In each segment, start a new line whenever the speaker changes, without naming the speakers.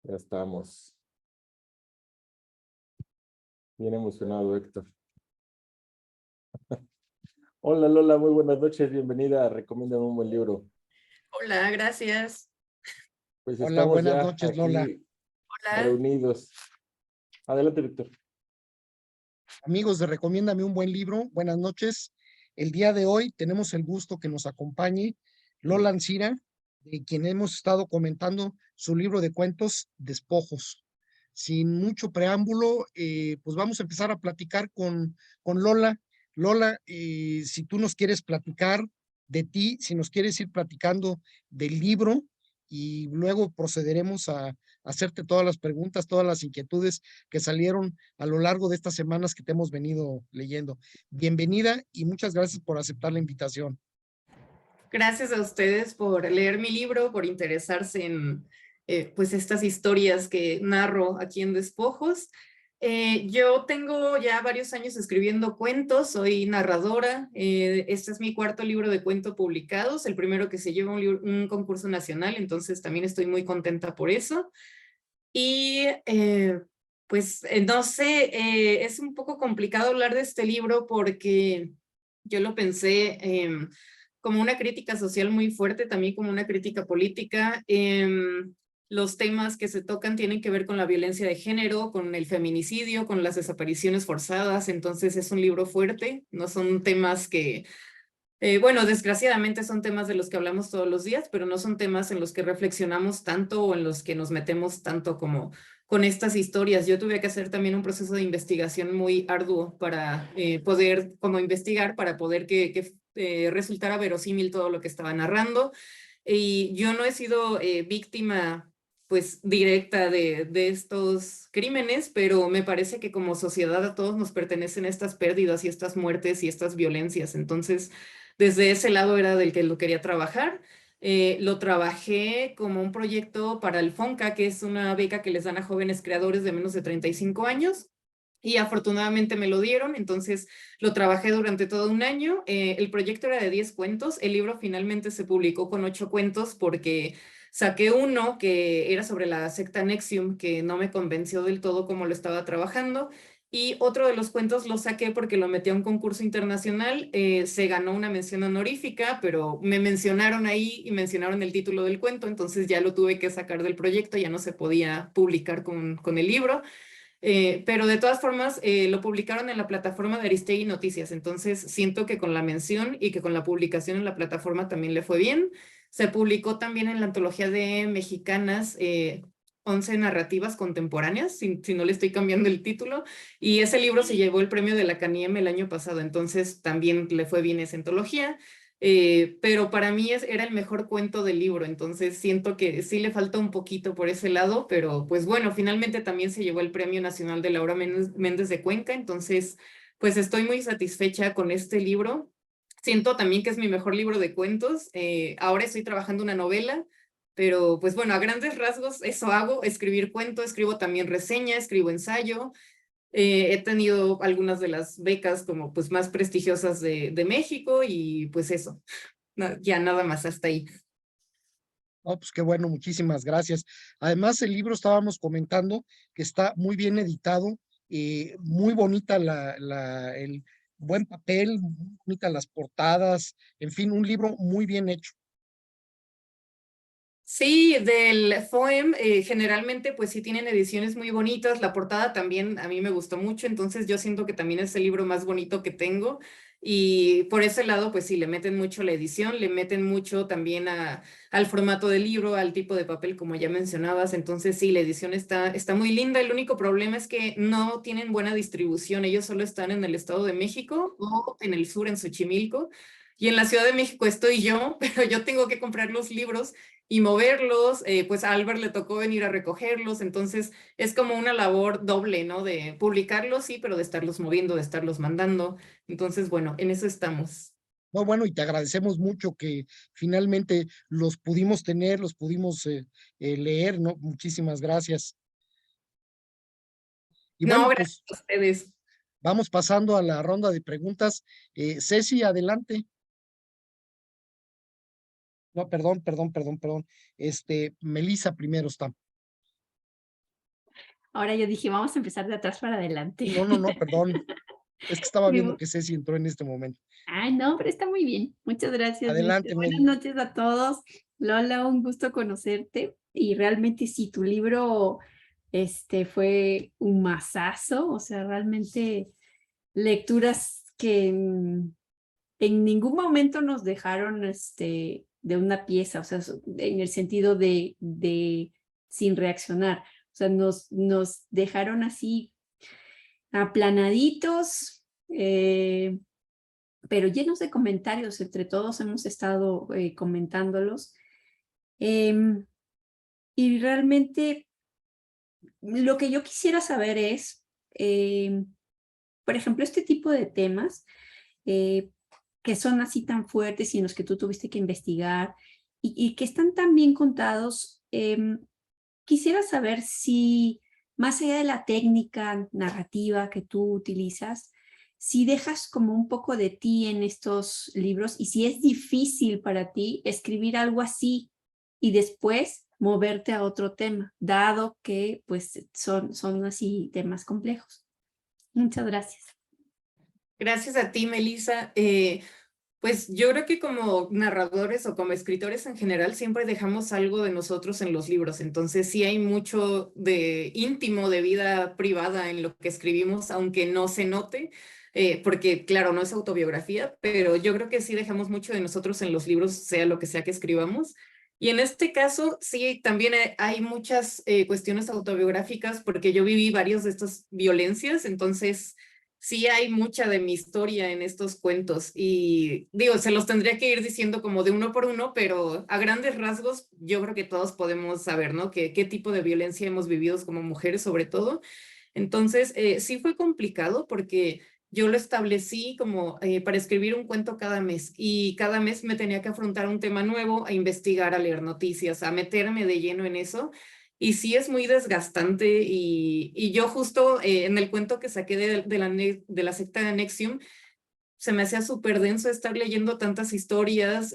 Ya estamos. Bien emocionado, Héctor. Hola Lola, muy buenas noches, bienvenida. Recomiéndame un buen libro.
Hola, gracias.
Pues
Hola,
estamos
buenas
ya
noches, Lola.
aquí
Hola.
reunidos. Adelante, Víctor.
Amigos de Recomiéndame un buen libro, buenas noches. El día de hoy tenemos el gusto que nos acompañe Lola Ancira, de quien hemos estado comentando su libro de cuentos Despojos. Sin mucho preámbulo, pues vamos a empezar a platicar con Lola. Lola, si tú nos quieres platicar de ti, si nos quieres ir platicando del libro y luego procederemos a hacerte todas las preguntas, todas las inquietudes que salieron a lo largo de estas semanas que te hemos venido leyendo. Bienvenida y muchas gracias por aceptar la invitación.
Gracias a ustedes por leer mi libro, por interesarse en pues estas historias que narro aquí en Despojos. Yo tengo ya varios años escribiendo cuentos, soy narradora. Este es mi cuarto libro de cuento publicados, el primero que se lleva un concurso nacional, entonces también estoy muy contenta por eso. Y pues no sé, es un poco complicado hablar de este libro porque yo lo pensé como una crítica social muy fuerte, también como una crítica política. Los temas que se tocan tienen que ver con la violencia de género, con el feminicidio, con las desapariciones forzadas, entonces es un libro fuerte, no son temas que bueno, desgraciadamente son temas de los que hablamos todos los días, pero no son temas en los que reflexionamos tanto o en los que nos metemos tanto como con estas historias. Yo tuve que hacer también un proceso de investigación muy arduo para poder como investigar, para poder que resultara verosímil todo lo que estaba narrando. Y yo no he sido víctima pues directa de estos crímenes, pero me parece que como sociedad a todos nos pertenecen estas pérdidas y estas muertes y estas violencias. Entonces, desde ese lado era del que lo quería trabajar. Lo trabajé como un proyecto para el FONCA, que es una beca que les dan a jóvenes creadores de menos de 35 años. Y afortunadamente me lo dieron, entonces lo trabajé durante todo un año. El proyecto era de 10 cuentos, el libro finalmente se publicó con 8 cuentos porque saqué uno que era sobre la secta Nexium, que no me convenció del todo como lo estaba trabajando, y otro de los cuentos lo saqué porque lo metí a un concurso internacional, se ganó una mención honorífica, pero me mencionaron ahí y mencionaron el título del cuento, entonces ya lo tuve que sacar del proyecto, ya no se podía publicar con el libro. Pero de todas formas lo publicaron en la plataforma de Aristegui Noticias, entonces siento que con la mención y que con la publicación en la plataforma también le fue bien. Se publicó también en la antología de mexicanas 11 narrativas contemporáneas, si no le estoy cambiando el título, y ese libro se llevó el premio de la CANIEM el año pasado, entonces también le fue bien esa antología. Pero para mí era el mejor cuento del libro, entonces siento que sí le falta un poquito por ese lado, pero pues bueno, finalmente también se llevó el Premio Nacional de Laura Méndez de Cuenca, entonces pues estoy muy satisfecha con este libro. Siento también que es mi mejor libro de cuentos. Ahora estoy trabajando una novela, pero pues bueno, a grandes rasgos eso hago, escribir cuento, escribo también reseña, escribo ensayo. He tenido algunas de las becas como pues más prestigiosas de México y pues eso, ya nada más hasta ahí.
Oh, pues qué bueno, muchísimas gracias. Además, el libro estábamos comentando que está muy bien editado, muy bonita el buen papel, muy bonitas las portadas, en fin, un libro muy bien hecho.
Sí, del FOEM generalmente pues sí tienen ediciones muy bonitas, la portada también a mí me gustó mucho, entonces yo siento que también es el libro más bonito que tengo y por ese lado pues sí le meten mucho a la edición, le meten mucho también al formato del libro, al tipo de papel como ya mencionabas, entonces sí, la edición está muy linda, el único problema es que no tienen buena distribución, ellos solo están en el Estado de México o en el sur, en Xochimilco. Y en la Ciudad de México estoy yo, pero yo tengo que comprar los libros y moverlos, pues a Albert le tocó venir a recogerlos, entonces es como una labor doble, ¿no? De publicarlos, sí, pero de estarlos moviendo, de estarlos mandando. Entonces, bueno, en eso estamos.
No, bueno, y te agradecemos mucho que finalmente los pudimos tener, los pudimos leer, ¿no? Muchísimas gracias. Y
No,
bueno,
gracias
pues
a ustedes.
vamos pasando a la ronda de preguntas. Ceci, adelante. No, perdón. Melissa primero está.
Ahora yo dije, vamos a empezar de atrás para adelante.
No, perdón. Es que estaba viendo
Digo,
que Ceci entró en este momento.
ay, no, pero está muy bien. Muchas gracias,
Adelante,
Buenas
Meli.
noches a todos. Lola, un gusto conocerte. Y realmente sí, tu libro fue un masazo, o sea, realmente lecturas que en ningún momento nos dejaron de una pieza, o sea, en el sentido de sin reaccionar. O sea, nos dejaron así aplanaditos, pero llenos de comentarios. Entre todos hemos estado comentándolos. Em, y realmente lo que yo quisiera saber es, por ejemplo, este tipo de temas eh, que son así tan fuertes y en los que tú tuviste que investigar y que están tan bien contados, quisiera saber si, más allá de la técnica narrativa que tú utilizas, si dejas como un poco de ti en estos libros y si es difícil para ti escribir algo así y después moverte a otro tema, dado que pues son así temas complejos. Muchas gracias.
Gracias a ti, Melissa. Pues yo creo que como narradores o como escritores en general siempre dejamos algo de nosotros en los libros, entonces sí hay mucho de íntimo, de vida privada en lo que escribimos, aunque no se note, porque claro, no es autobiografía, pero yo creo que sí dejamos mucho de nosotros en los libros, sea lo que sea que escribamos. Y en este caso, sí, también hay muchas cuestiones autobiográficas porque yo viví varios de estas violencias, entonces sí hay mucha de mi historia en estos cuentos y digo, se los tendría que ir diciendo como de uno por uno, pero a grandes rasgos yo creo que todos podemos saber, ¿no? Qué tipo de violencia hemos vivido como mujeres sobre todo. Entonces, sí fue complicado porque yo lo establecí como para escribir un cuento cada mes y cada mes me tenía que afrontar un tema nuevo, a investigar, a leer noticias, a meterme de lleno en eso. Y sí es muy desgastante y yo justo en el cuento que saqué de la secta de Nexium, se me hacía súper denso estar leyendo tantas historias,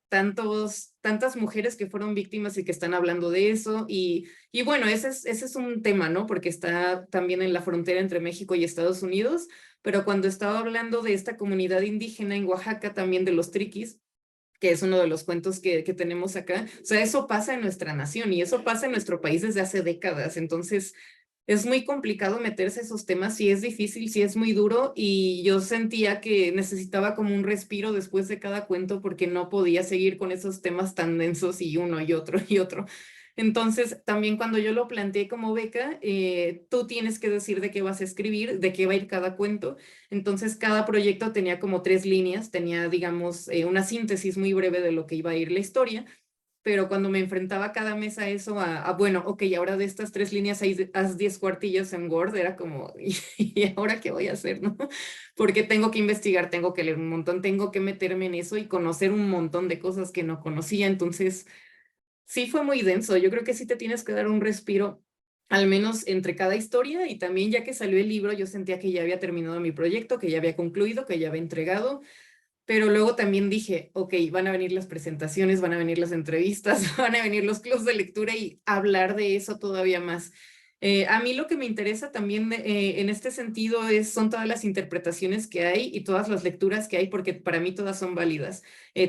tantas mujeres que fueron víctimas y que están hablando de eso. Y bueno, ese es un tema, ¿no? Porque está también en la frontera entre México y Estados Unidos, pero cuando estaba hablando de esta comunidad indígena en Oaxaca, también de los triquis, que es uno de los cuentos que tenemos acá. O sea, eso pasa en nuestra nación y eso pasa en nuestro país desde hace décadas. Entonces, es muy complicado meterse a esos temas, sí es difícil, sí es muy duro y yo sentía que necesitaba como un respiro después de cada cuento porque no podía seguir con esos temas tan densos y uno y otro y otro. Entonces, también cuando yo lo planteé como beca, tú tienes que decir de qué vas a escribir, de qué va a ir cada cuento. Entonces, cada proyecto tenía como 3 líneas, tenía, digamos, una síntesis muy breve de lo que iba a ir la historia, pero cuando me enfrentaba cada mes a eso, bueno, ok, ahora de estas 3 líneas haz 10 cuartillas en Word, era como, ¿y ahora qué voy a hacer, no? Porque tengo que investigar, tengo que leer un montón, tengo que meterme en eso y conocer un montón de cosas que no conocía, entonces sí fue muy denso. Yo creo que sí te tienes que dar un respiro, al menos entre cada historia, y también ya que salió el libro, yo sentía que ya había terminado mi proyecto, que ya había concluido, que ya había entregado, pero luego también dije, ok, van a venir las presentaciones, van a venir las entrevistas, van a venir los clubs de lectura y hablar de eso todavía más. A mí lo que me interesa también en este sentido son todas las interpretaciones que hay y todas las lecturas que hay, porque para mí todas son válidas.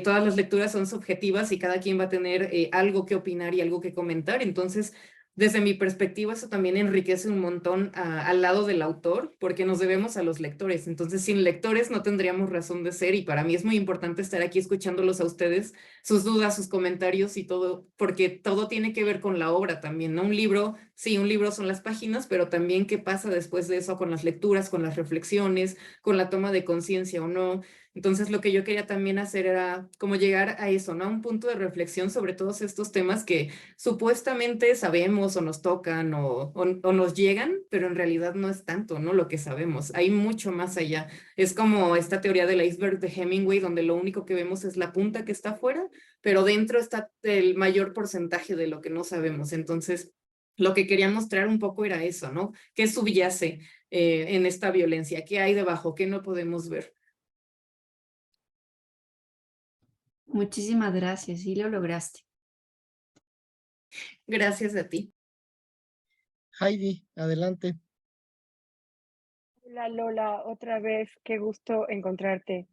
Todas las lecturas son subjetivas y cada quien va a tener algo que opinar y algo que comentar. Entonces, desde mi perspectiva, eso también enriquece un montón al lado del autor, porque nos debemos a los lectores. Entonces, sin lectores no tendríamos razón de ser y para mí es muy importante estar aquí escuchándolos a ustedes, sus dudas, sus comentarios y todo, porque todo tiene que ver con la obra también, ¿no? Un libro, sí, un libro son las páginas, pero también qué pasa después de eso con las lecturas, con las reflexiones, con la toma de conciencia o no. Entonces, lo que yo quería también hacer era como llegar a eso, ¿no? A un punto de reflexión sobre todos estos temas que supuestamente sabemos o nos tocan o nos llegan, pero en realidad no es tanto, ¿no? Lo que sabemos. Hay mucho más allá. Es como esta teoría del iceberg de Hemingway, donde lo único que vemos es la punta que está afuera, pero dentro está el mayor porcentaje de lo que no sabemos. Entonces, lo que quería mostrar un poco era eso, ¿no? ¿Qué subyace en esta violencia? ¿Qué hay debajo? ¿Qué no podemos ver?
Muchísimas gracias, sí lo lograste.
Gracias a ti.
Heidi, adelante.
Hola Lola, otra vez, qué gusto encontrarte.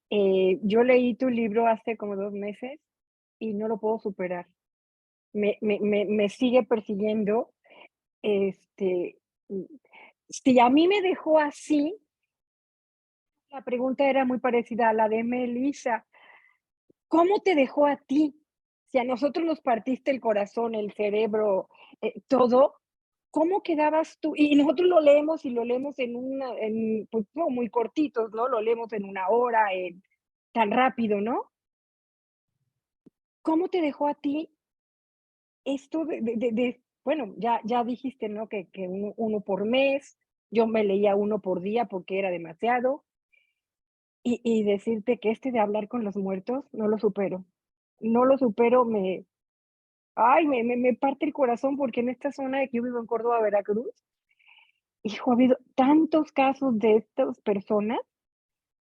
Yo leí tu libro hace como 2 meses y no lo puedo superar. Me sigue persiguiendo. Este, mm, si a mí me dejó así, la pregunta era muy parecida a la de Melissa. ¿Cómo te dejó a ti? Si a nosotros nos partiste el corazón, el cerebro, todo, ¿cómo quedabas tú? Y nosotros lo leemos y lo leemos pues, no, muy cortitos, ¿no? Lo leemos en 1 hora, tan rápido, ¿no? ¿Cómo te dejó a ti esto bueno, ya dijiste, ¿no? Que uno por mes, yo me leía uno por día porque era demasiado, y decirte que de hablar con los muertos, no lo supero. No lo supero, ay, me parte el corazón porque en esta zona de que yo vivo en Córdoba, Veracruz, hijo, ha habido tantos casos de estas personas.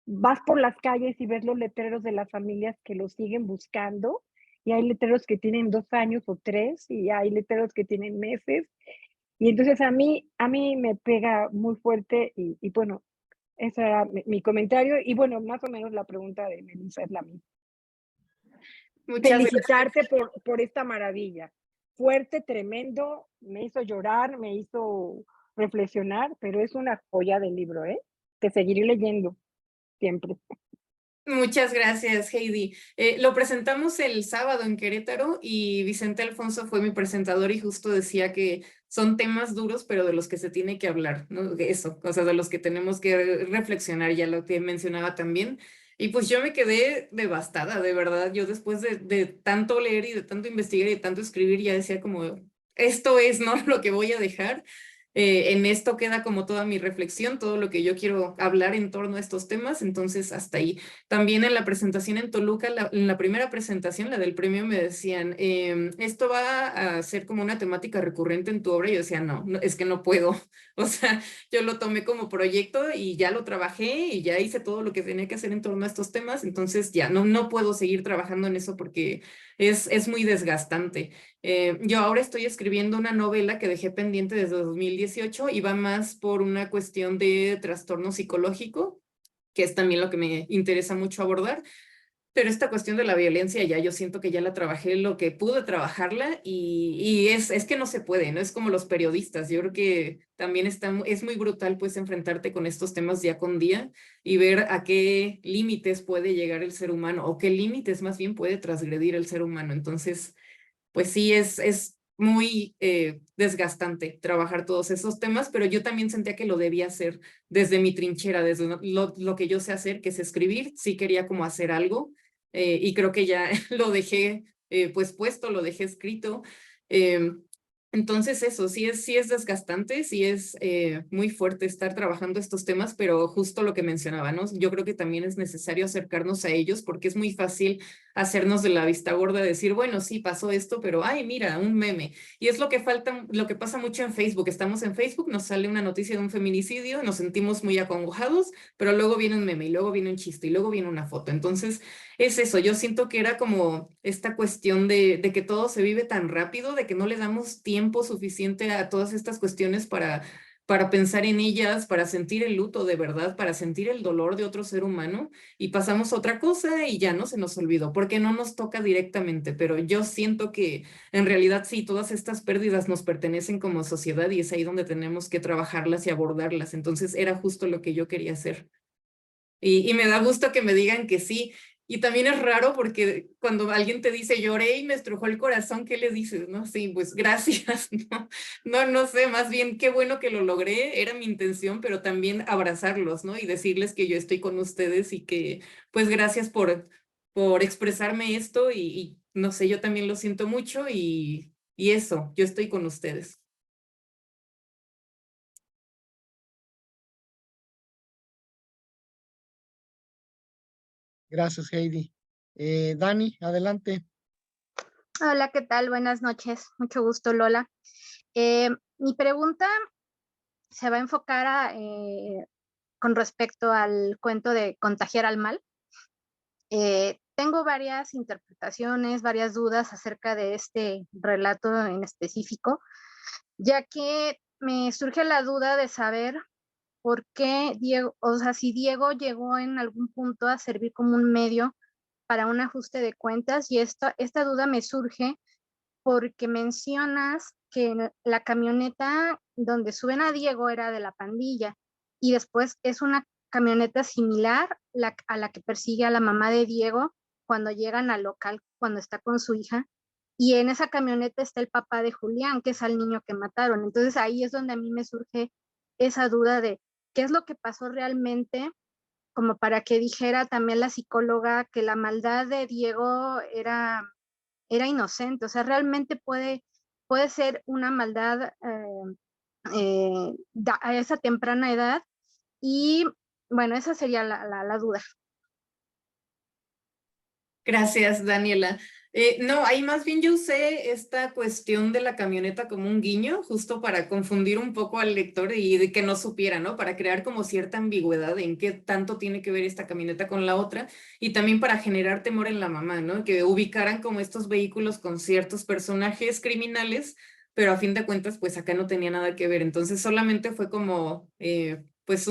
Vas por las calles y ves los letreros de las familias que los siguen buscando, y hay letreros que tienen 2 años o 3, y hay letreros que tienen meses. Y entonces a mí me pega muy fuerte y bueno, ese era mi comentario. Y bueno, más o menos la pregunta de Melissa es la misma.
Muchas gracias.
Felicitarte por esta maravilla. Fuerte, tremendo, me hizo llorar, me hizo reflexionar, pero es una joya del libro, ¿eh? Te seguiré leyendo siempre.
Muchas gracias, Heidi. Lo presentamos el sábado en Querétaro y Vicente Alfonso fue mi presentador y justo decía que son temas duros, pero de los que se tiene que hablar, ¿no? Eso, o sea, de los que tenemos que reflexionar, ya lo que mencionaba también. Y pues yo me quedé devastada, de verdad. Yo después de tanto leer y de tanto investigar y de tanto escribir, ya decía como, esto es, ¿no? Lo que voy a dejar. En esto queda como toda mi reflexión, todo lo que yo quiero hablar en torno a estos temas, entonces hasta ahí. También en la presentación en Toluca, en la primera presentación, la del premio, me decían, esto va a ser como una temática recurrente en tu obra. Y yo decía, no, es que no puedo. O sea, yo lo tomé como proyecto y ya lo trabajé y ya hice todo lo que tenía que hacer en torno a estos temas, entonces ya no puedo seguir trabajando en eso porque es muy desgastante. Yo ahora estoy escribiendo una novela que dejé pendiente desde 2018 y va más por una cuestión de trastorno psicológico, que es también lo que me interesa mucho abordar. Pero esta cuestión de la violencia ya yo siento que ya la trabajé lo que pude trabajarla y es que no se puede, ¿no? Es como los periodistas. Yo creo que también es muy brutal pues enfrentarte con estos temas día con día y ver a qué límites puede llegar el ser humano o qué límites más bien puede transgredir el ser humano. Entonces, pues sí, es muy desgastante trabajar todos esos temas, pero yo también sentía que lo debía hacer desde mi trinchera, desde lo que yo sé hacer, que es escribir. Sí quería como hacer algo y creo que ya lo dejé pues puesto, lo dejé escrito. Eh, entonces eso, sí es desgastante, sí es muy fuerte estar trabajando estos temas, pero justo lo que mencionaba, ¿no? Yo creo que también es necesario acercarnos a ellos porque es muy fácil hacernos de la vista gorda, decir, bueno, sí pasó esto, pero ay, mira, un meme. Y es lo que falta, lo que pasa mucho en Facebook. Estamos en Facebook, nos sale una noticia de un feminicidio, nos sentimos muy acongojados, pero luego viene un meme y luego viene un chiste y luego viene una foto. Entonces, es eso, yo siento que era como esta cuestión de que todo se vive tan rápido, de que no le damos tiempo suficiente a todas estas cuestiones para pensar en ellas, para sentir el luto de verdad, para sentir el dolor de otro ser humano, y pasamos a otra cosa y ya no se nos olvidó, porque no nos toca directamente, pero yo siento que en realidad sí, todas estas pérdidas nos pertenecen como sociedad y es ahí donde tenemos que trabajarlas y abordarlas. Entonces era justo lo que yo quería hacer. Y me da gusto que me digan que sí. Y también es raro porque cuando alguien te dice lloré y me estrujó el corazón, ¿qué le dices? No, sí, pues gracias. No sé, más bien qué bueno que lo logré, era mi intención, pero también abrazarlos, ¿no? Y decirles que yo estoy con ustedes y que pues gracias por expresarme esto y no sé, yo también lo siento mucho y eso, yo estoy con ustedes.
Gracias, Heidi. Dani, adelante.
Hola, ¿qué tal? Buenas noches. Mucho gusto, Lola. Mi pregunta se va a enfocar con respecto al cuento de Contagiar al Mal. Tengo varias interpretaciones, varias dudas acerca de este relato en específico, ya que me surge la duda de saber por qué Diego, o sea, si Diego llegó en algún punto a servir como un medio para un ajuste de cuentas, y esta duda me surge porque mencionas que la camioneta donde suben a Diego era de la pandilla y después es una camioneta similar a la que persigue a la mamá de Diego cuando llegan al local, cuando está con su hija. Y en esa camioneta está el papá de Julián, que es al niño que mataron. Entonces ahí es donde a mí me surge esa duda de qué es lo que pasó realmente, como para que dijera también la psicóloga que la maldad de Diego era inocente, o sea, realmente puede ser una maldad a esa temprana edad y bueno, esa sería la duda.
Gracias, Daniela. No, ahí más bien yo usé esta cuestión de la camioneta como un guiño, justo para confundir un poco al lector y de que no supiera, ¿no? Para crear como cierta ambigüedad en qué tanto tiene que ver esta camioneta con la otra y también para generar temor en la mamá, ¿no? Que ubicaran como estos vehículos con ciertos personajes criminales, pero a fin de cuentas, pues acá no tenía nada que ver. Entonces solamente fue como, pues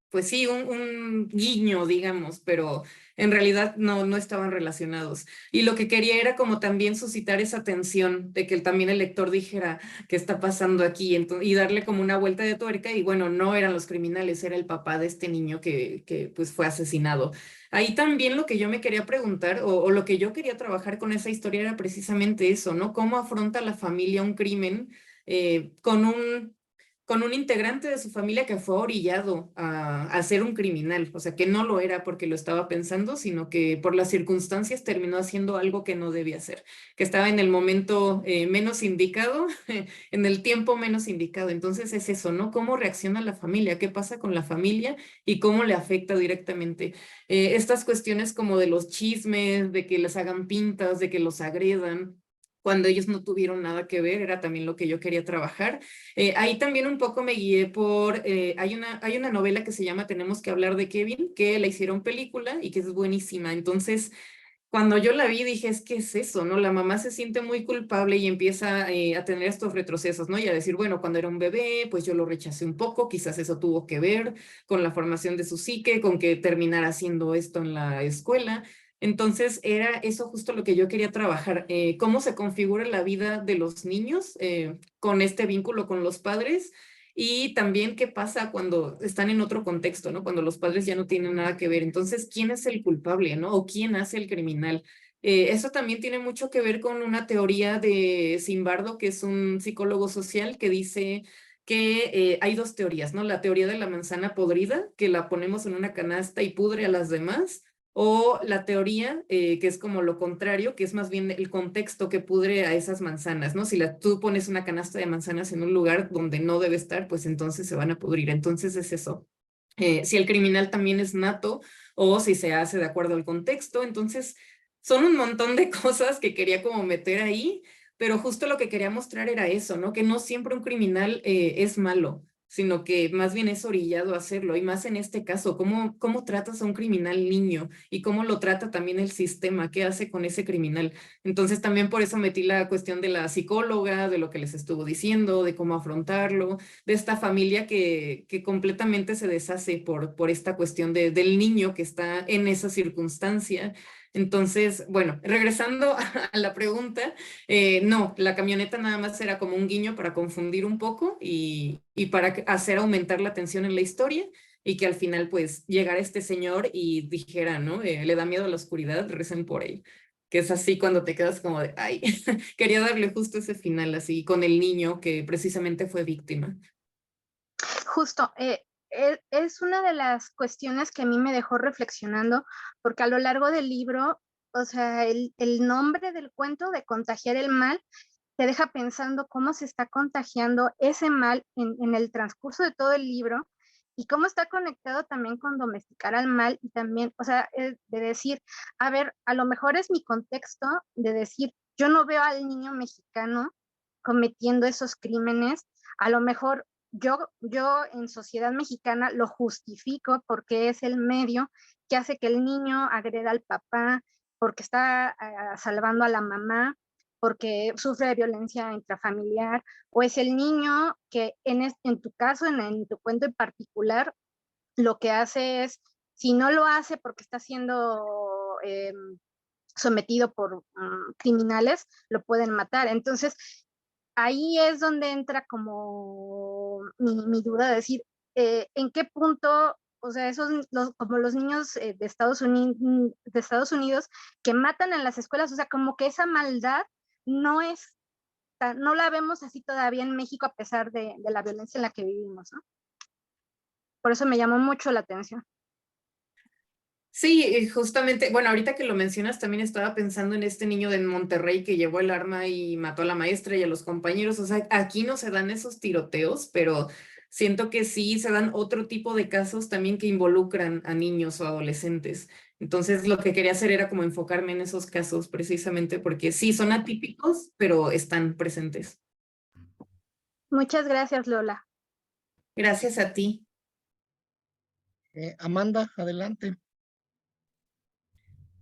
pues sí, un guiño, digamos, pero en realidad no estaban relacionados. Y lo que quería era como también suscitar esa tensión de que también el lector dijera qué está pasando aquí y darle como una vuelta de tuerca y bueno, no eran los criminales, era el papá de este niño que pues fue asesinado. Ahí también lo que yo me quería preguntar o lo que yo quería trabajar con esa historia era precisamente eso, ¿no? ¿Cómo afronta la familia un crimen con un integrante de su familia que fue orillado a ser un criminal, o sea, que no lo era porque lo estaba pensando, sino que por las circunstancias terminó haciendo algo que no debía hacer, que estaba en el momento menos indicado, en el tiempo menos indicado. Entonces es eso, ¿no? ¿Cómo reacciona la familia? ¿Qué pasa con la familia y cómo le afecta directamente? Estas cuestiones como de los chismes, de que les hagan pintas, de que los agredan cuando ellos no tuvieron nada que ver, era también lo que yo quería trabajar. Ahí también un poco me guié hay una novela que se llama Tenemos que hablar de Kevin, que la hicieron película y que es buenísima. Entonces, cuando yo la vi, dije, es que es eso, ¿no? La mamá se siente muy culpable y empieza a tener estos retrocesos, ¿no? Y a decir, bueno, cuando era un bebé, pues yo lo rechacé un poco, quizás eso tuvo que ver con la formación de su psique, con que terminara haciendo esto en la escuela. Entonces, era eso justo lo que yo quería trabajar, cómo se configura la vida de los niños con este vínculo con los padres y también qué pasa cuando están en otro contexto, ¿no? Cuando los padres ya no tienen nada que ver. Entonces, ¿quién es el culpable, ¿no? O quién hace el criminal. Eso también tiene mucho que ver con una teoría de Zimbardo, que es un psicólogo social, que dice que hay dos teorías, ¿no? La teoría de la manzana podrida, que la ponemos en una canasta y pudre a las demás, o la teoría, que es como lo contrario, que es más bien el contexto que pudre a esas manzanas, ¿no? Si tú pones una canasta de manzanas en un lugar donde no debe estar, pues entonces se van a pudrir. Entonces es eso. Si el criminal también es nato o si se hace de acuerdo al contexto. Entonces son un montón de cosas que quería como meter ahí, pero justo lo que quería mostrar era eso, ¿no? Que no siempre un criminal es malo, sino que más bien es orillado a hacerlo. Y más en este caso, ¿cómo tratas a un criminal niño? Y cómo lo trata también el sistema, qué hace con ese criminal. Entonces también por eso metí la cuestión de la psicóloga, de lo que les estuvo diciendo, de cómo afrontarlo, de esta familia que completamente se deshace por esta cuestión del niño que está en esa circunstancia. Entonces, bueno, regresando a la pregunta, no, la camioneta nada más era como un guiño para confundir un poco y para hacer aumentar la tensión en la historia y que al final pues llegara este señor y dijera, ¿no? Le da miedo a la oscuridad, recen por él. Que es así cuando te quedas como de, ay, quería darle justo ese final así con el niño que precisamente fue víctima.
Justo, es una de las cuestiones que a mí me dejó reflexionando, porque a lo largo del libro, o sea, el nombre del cuento de Contagiar el Mal te deja pensando cómo se está contagiando ese mal en el transcurso de todo el libro y cómo está conectado también con domesticar al mal y también, o sea, de decir, a ver, a lo mejor es mi contexto de decir, yo no veo al niño mexicano cometiendo esos crímenes, a lo mejor yo en sociedad mexicana lo justifico porque es el medio que hace que el niño agreda al papá, porque está salvando a la mamá, porque sufre de violencia intrafamiliar, o es el niño que en tu caso, en tu cuento en particular, lo que hace es, si no lo hace porque está siendo sometido por criminales, lo pueden matar. Entonces, ahí es donde entra como mi duda de decir, ¿en qué punto, o sea, como los niños de Estados Unidos que matan en las escuelas, o sea, como que esa maldad no la vemos así todavía en México a pesar de la violencia en la que vivimos, ¿no? Por eso me llamó mucho la atención.
Sí, justamente, bueno, ahorita que lo mencionas, también estaba pensando en este niño de Monterrey que llevó el arma y mató a la maestra y a los compañeros. O sea, aquí no se dan esos tiroteos, pero siento que sí se dan otro tipo de casos también que involucran a niños o adolescentes. Entonces, lo que quería hacer era como enfocarme en esos casos precisamente porque sí, son atípicos, pero están presentes.
Muchas gracias, Lola.
Gracias a ti.
Amanda, adelante.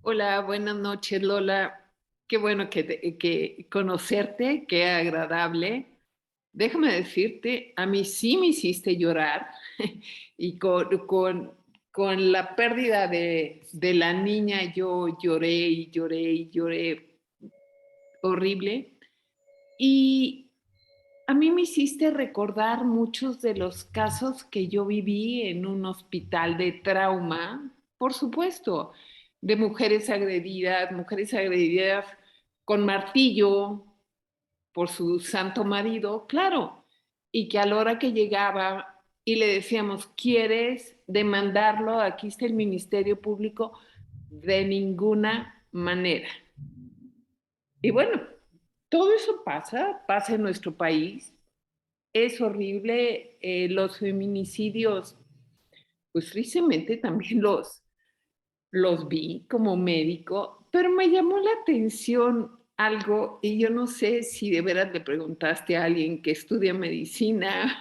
Hola, buenas noches, Lola. Qué bueno que conocerte, qué agradable. Déjame decirte, a mí sí me hiciste llorar y con la pérdida de la niña yo lloré y lloré y lloré horrible. Y a mí me hiciste recordar muchos de los casos que yo viví en un hospital de trauma, por supuesto, de mujeres agredidas con martillo por su santo marido, claro, y que a la hora que llegaba y le decíamos, ¿quieres demandarlo? Aquí está el Ministerio Público, de ninguna manera. Y bueno, todo eso pasa en nuestro país. Es horrible, los feminicidios, pues tristemente también los vi como médico, pero me llamó la atención algo, y yo no sé si de veras le preguntaste a alguien que estudia medicina,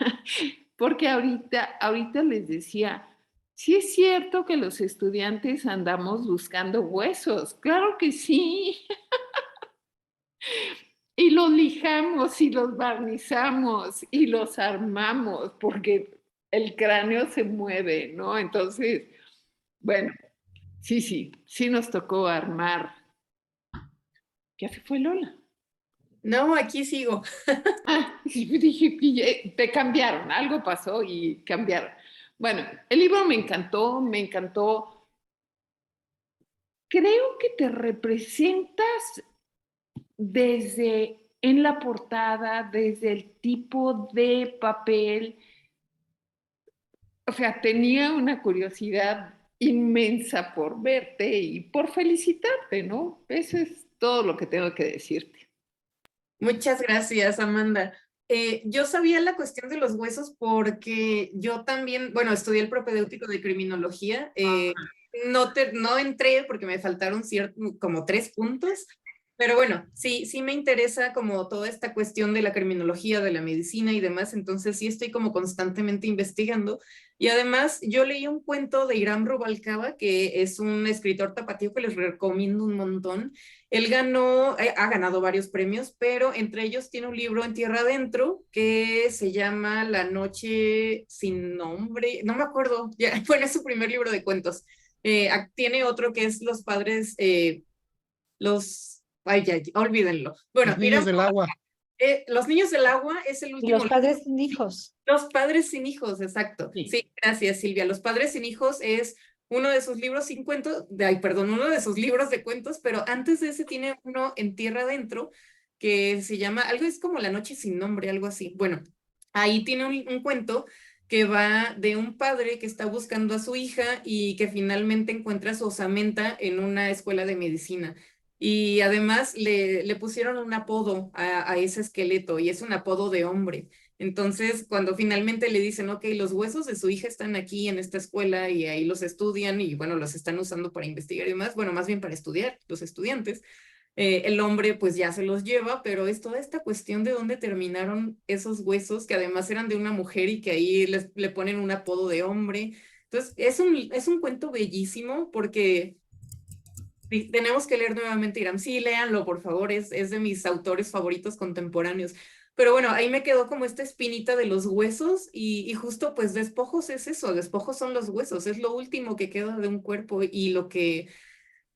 porque ahorita les decía, sí es cierto que los estudiantes andamos buscando huesos, claro que sí, y los lijamos y los barnizamos y los armamos, porque el cráneo se mueve, ¿no? Entonces, bueno, sí nos tocó armar. ¿Ya se fue Lola?
No, aquí sigo.
Dije que te cambiaron, algo pasó y cambiaron. Bueno, el libro me encantó, me encantó. Creo que te representas desde en la portada, desde el tipo de papel. O sea, tenía una curiosidad inmensa por verte y por felicitarte, ¿no? Eso es todo lo que tengo que decirte.
Muchas gracias, Amanda. Yo sabía la cuestión de los huesos porque yo también, bueno, estudié el propedéutico de criminología. No entré porque me faltaron como 3 puntos, pero bueno, sí me interesa como toda esta cuestión de la criminología, de la medicina y demás, entonces sí estoy como constantemente investigando. Y además yo leí un cuento de Iram Rubalcaba, que es un escritor tapatío que les recomiendo un montón. Él ha ganado varios premios, pero entre ellos tiene un libro en tierra adentro que se llama La noche sin nombre, no me acuerdo, ya, bueno, es su primer libro de cuentos. Tiene otro que es Los padres, ay, ya, olvídenlo. Bueno,
Los niños del agua.
Los niños del agua es el
Y
último.
los padres sin hijos.
Los padres sin hijos, exacto. Sí, gracias, Silvia. Los padres sin hijos es uno de sus libros sin cuentos, uno de sus libros de cuentos, pero antes de ese tiene uno en tierra adentro que se llama, algo es como La noche sin nombre, algo así. Bueno, ahí tiene un cuento que va de un padre que está buscando a su hija y que finalmente encuentra a su osamenta en una escuela de medicina. Y además le pusieron un apodo a ese esqueleto y es un apodo de hombre. Entonces, cuando finalmente le dicen, ok, los huesos de su hija están aquí en esta escuela y ahí los estudian y bueno, los están usando para investigar y demás, bueno, más bien para estudiar los estudiantes, el hombre pues ya se los lleva, pero es toda esta cuestión de dónde terminaron esos huesos que además eran de una mujer y que ahí le ponen un apodo de hombre. Entonces, es un cuento bellísimo porque tenemos que leer nuevamente Irán. Sí, léanlo, por favor, es de mis autores favoritos contemporáneos. Pero bueno, ahí me quedó como esta espinita de los huesos y justo pues despojos es eso, despojos son los huesos, es lo último que queda de un cuerpo y lo que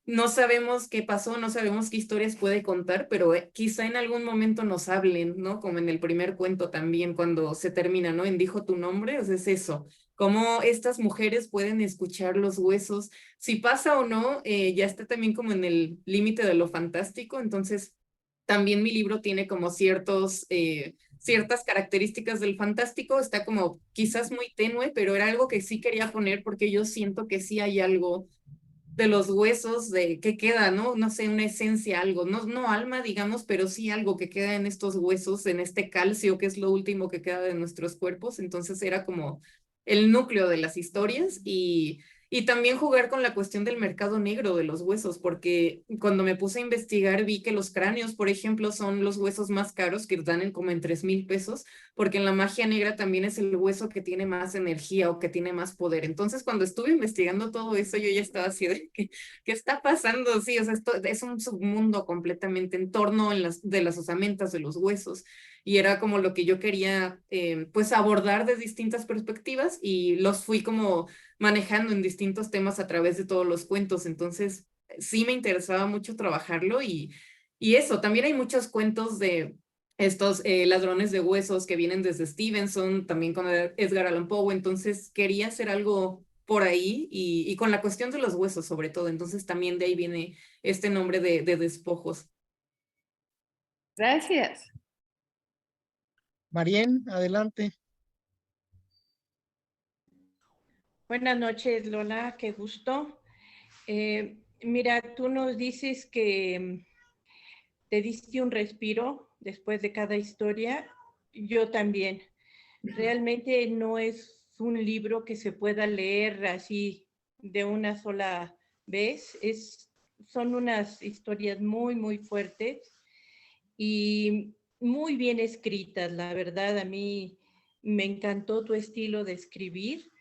no sabemos qué pasó, no sabemos qué historias puede contar, pero quizá en algún momento nos hablen, ¿no? Como en el primer cuento también, cuando se termina, ¿no? En Dijo tu nombre, o sea, es eso, cómo estas mujeres pueden escuchar los huesos, si pasa o no, ya está también como en el límite de lo fantástico, entonces también mi libro tiene como ciertas características del fantástico, está como quizás muy tenue, pero era algo que sí quería poner porque yo siento que sí hay algo de los huesos de qué queda, ¿no? No sé, una esencia, algo, no, no alma, digamos, pero sí algo que queda en estos huesos, en este calcio, que es lo último que queda de nuestros cuerpos. Entonces era como el núcleo de las historias y también jugar con la cuestión del mercado negro de los huesos, porque cuando me puse a investigar vi que los cráneos, por ejemplo, son los huesos más caros que dan como en 3,000 pesos, porque en la magia negra también es el hueso que tiene más energía o que tiene más poder. Entonces, cuando estuve investigando todo eso, yo ya estaba así de, ¿qué está pasando? Sí, o sea, esto es un submundo completamente en torno de las osamentas de los huesos. Y era como lo que yo quería, pues, abordar de distintas perspectivas y los fui como manejando en distintos temas a través de todos los cuentos. Entonces, sí me interesaba mucho trabajarlo y eso, también hay muchos cuentos de estos ladrones de huesos que vienen desde Stevenson, también con Edgar Allan Poe, entonces quería hacer algo por ahí y con la cuestión de los huesos sobre todo, entonces también de ahí viene este nombre de despojos.
Gracias.
Marien, adelante.
Buenas noches, Lola, qué gusto. Mira, tú nos dices que te diste un respiro después de cada historia. Yo también. Realmente no es un libro que se pueda leer así de una sola vez. Son unas historias muy, muy fuertes y muy bien escritas. La verdad, a mí me encantó tu estilo de escribir.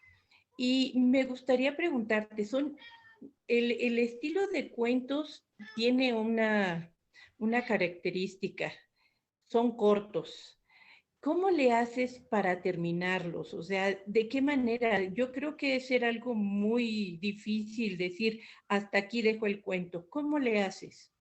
Y me gustaría preguntarte, el estilo de cuentos tiene una característica, son cortos. ¿Cómo le haces para terminarlos? O sea, ¿de qué manera? Yo creo que es ser algo muy difícil decir, hasta aquí dejo el cuento. ¿Cómo le haces?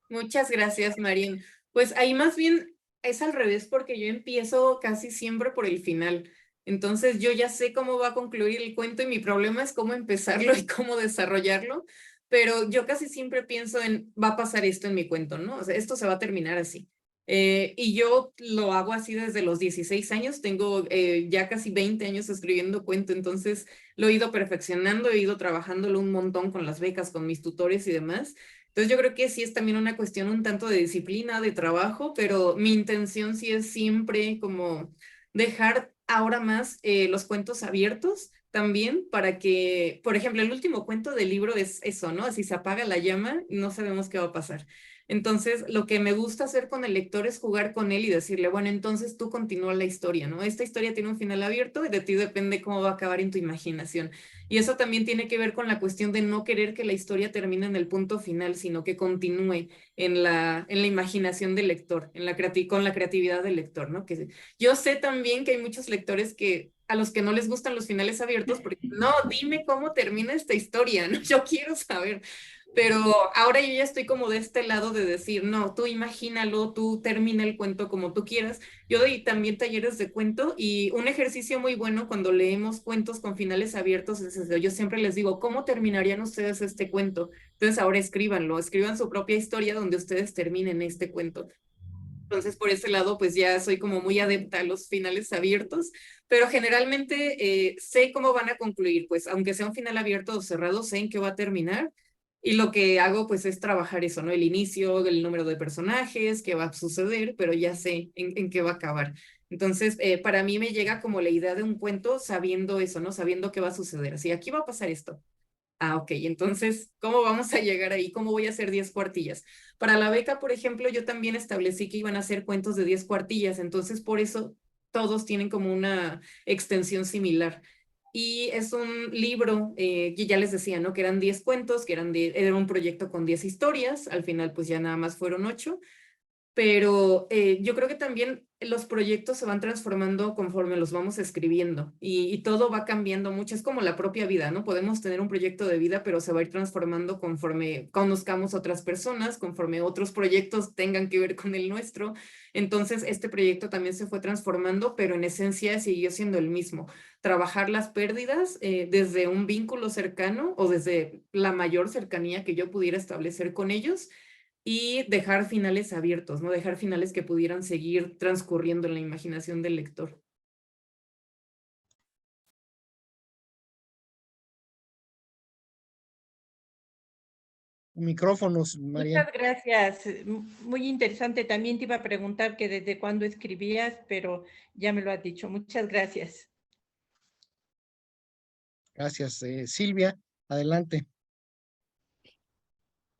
Muchas gracias, Marín. Pues ahí más bien es al revés porque yo empiezo casi siempre por el final. Entonces yo ya sé cómo va a concluir el cuento y mi problema es cómo empezarlo y cómo desarrollarlo, pero yo casi siempre pienso en, va a pasar esto en mi cuento, ¿no? O sea, esto se va a terminar así. Y yo lo hago así desde los 16 años, tengo ya casi 20 años escribiendo cuento, entonces lo he ido perfeccionando, he ido trabajándolo un montón con las becas, con mis tutores y demás. Entonces yo creo que sí es también una cuestión un tanto de disciplina, de trabajo, pero mi intención sí es siempre como dejar ahora más los cuentos abiertos también para que, por ejemplo, el último cuento del libro es eso, ¿no? Si se apaga la llama, no sabemos qué va a pasar. Entonces, lo que me gusta hacer con el lector es jugar con él y decirle, bueno, entonces tú continúa la historia, ¿no? Esta historia tiene un final abierto y de ti depende cómo va a acabar en tu imaginación. Y eso también tiene que ver con la cuestión de no querer que la historia termine en el punto final, sino que continúe en la imaginación del lector, con la creatividad del lector, ¿no? Que yo sé también que hay muchos lectores a los que no les gustan los finales abiertos porque no, dime cómo termina esta historia, ¿no? Yo quiero saber. Pero ahora yo ya estoy como de este lado de decir, no, tú imagínalo, tú termina el cuento como tú quieras. Yo doy también talleres de cuento y un ejercicio muy bueno cuando leemos cuentos con finales abiertos es eso. Yo siempre les digo, ¿cómo terminarían ustedes este cuento? Entonces ahora escríbanlo, escriban su propia historia donde ustedes terminen este cuento. Entonces, por ese lado, pues ya soy como muy adepta a los finales abiertos, pero generalmente sé cómo van a concluir, pues aunque sea un final abierto o cerrado, sé en qué va a terminar. Y lo que hago, pues, es trabajar eso, ¿no? El inicio, el número de personajes, qué va a suceder, pero ya sé en qué va a acabar. Entonces, para mí me llega como la idea de un cuento sabiendo eso, ¿no? Sabiendo qué va a suceder. Así, aquí va a pasar esto. Ah, ok. Entonces, ¿cómo vamos a llegar ahí? ¿Cómo voy a hacer 10 cuartillas? Para la beca, por ejemplo, yo también establecí que iban a hacer cuentos de 10 cuartillas. Entonces, por eso todos tienen como una extensión similar. y es un libro que ya les decía, ¿no? Que eran 10 cuentos, que era un proyecto con 10 historias, al final pues ya nada más fueron 8. Pero yo creo que también los proyectos se van transformando conforme los vamos escribiendo y todo va cambiando mucho. Es como la propia vida, ¿no? Podemos tener un proyecto de vida, pero se va a ir transformando conforme conozcamos otras personas, conforme otros proyectos tengan que ver con el nuestro. Entonces, este proyecto también se fue transformando, pero en esencia siguió siendo el mismo. Trabajar las pérdidas desde un vínculo cercano o desde la mayor cercanía que yo pudiera establecer con ellos y dejar finales abiertos, ¿no? Dejar finales que pudieran seguir transcurriendo en la imaginación del lector.
Micrófonos, María.
Muchas gracias. Muy interesante. También te iba a preguntar que desde cuándo escribías, pero ya me lo has dicho. Muchas gracias.
Gracias. Silvia, adelante.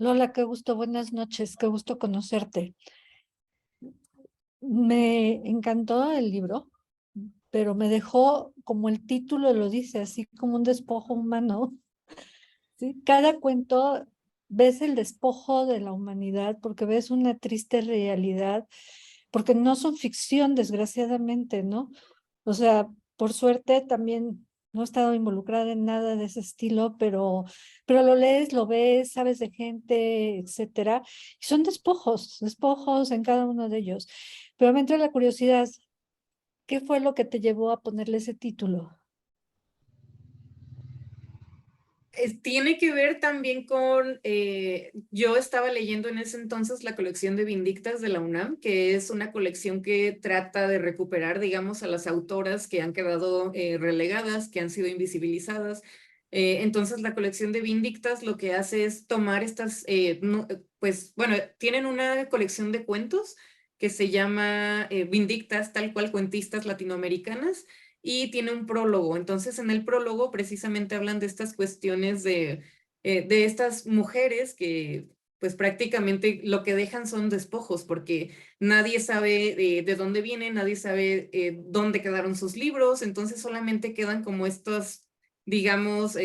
Lola, qué gusto, buenas noches, qué gusto conocerte. Me encantó el libro, pero me dejó, como el título lo dice, así como un despojo humano. ¿Sí? Cada cuento ves el despojo de la humanidad porque ves una triste realidad, porque no son ficción, desgraciadamente, ¿no? O sea, por suerte también no he estado involucrada en nada de ese estilo, pero lo lees, lo ves, sabes de gente, etcétera. Y son despojos en cada uno de ellos. Pero me entra la curiosidad, ¿qué fue lo que te llevó a ponerle ese título?
Tiene que ver también con, yo estaba leyendo en ese entonces la colección de Vindictas de la UNAM, que es una colección que trata de recuperar, digamos, a las autoras que han quedado relegadas, que han sido invisibilizadas. Entonces la colección de Vindictas lo que hace es tomar estas, pues bueno, tienen una colección de cuentos que se llama Vindictas, tal cual cuentistas latinoamericanas, y tiene un prólogo. Entonces, en el prólogo precisamente hablan de estas cuestiones de estas mujeres que pues prácticamente lo que dejan son despojos, porque nadie sabe de dónde vienen, nadie sabe dónde quedaron sus libros, entonces solamente quedan como estos, digamos,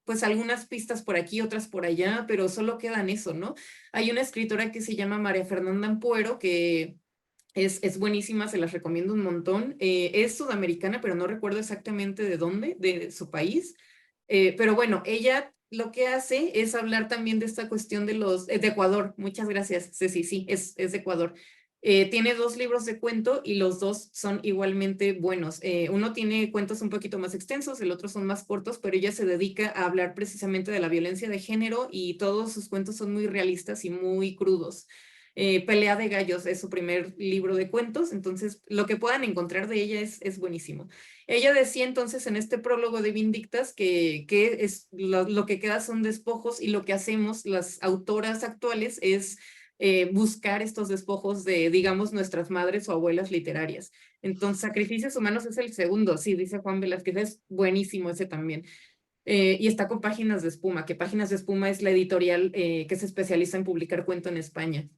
pues algunas pistas por aquí, otras por allá, pero solo quedan eso, ¿no? Hay una escritora que se llama María Fernanda Ampuero, que es buenísima, se las recomiendo un montón. Es sudamericana, pero no recuerdo exactamente de dónde, de su país. Pero bueno, ella lo que hace es hablar también de esta cuestión de los, de Ecuador. Muchas gracias, Ceci, sí, es de Ecuador. Tiene 2 libros de cuento y los 2 son igualmente buenos. Uno tiene cuentos un poquito más extensos, el otro son más cortos, pero ella se dedica a hablar precisamente de la violencia de género y todos sus cuentos son muy realistas y muy crudos. Pelea de Gallos es su primer libro de cuentos, entonces lo que puedan encontrar de ella es buenísimo. Ella decía entonces en este prólogo de Vindictas que es lo que queda son despojos y lo que hacemos las autoras actuales es buscar estos despojos de, digamos, nuestras madres o abuelas literarias. Entonces, Sacrificios Humanos es el segundo, sí, dice Juan Velázquez, es buenísimo ese también. Y está con Páginas de Espuma, que Páginas de Espuma es la editorial que se especializa en publicar cuento en España.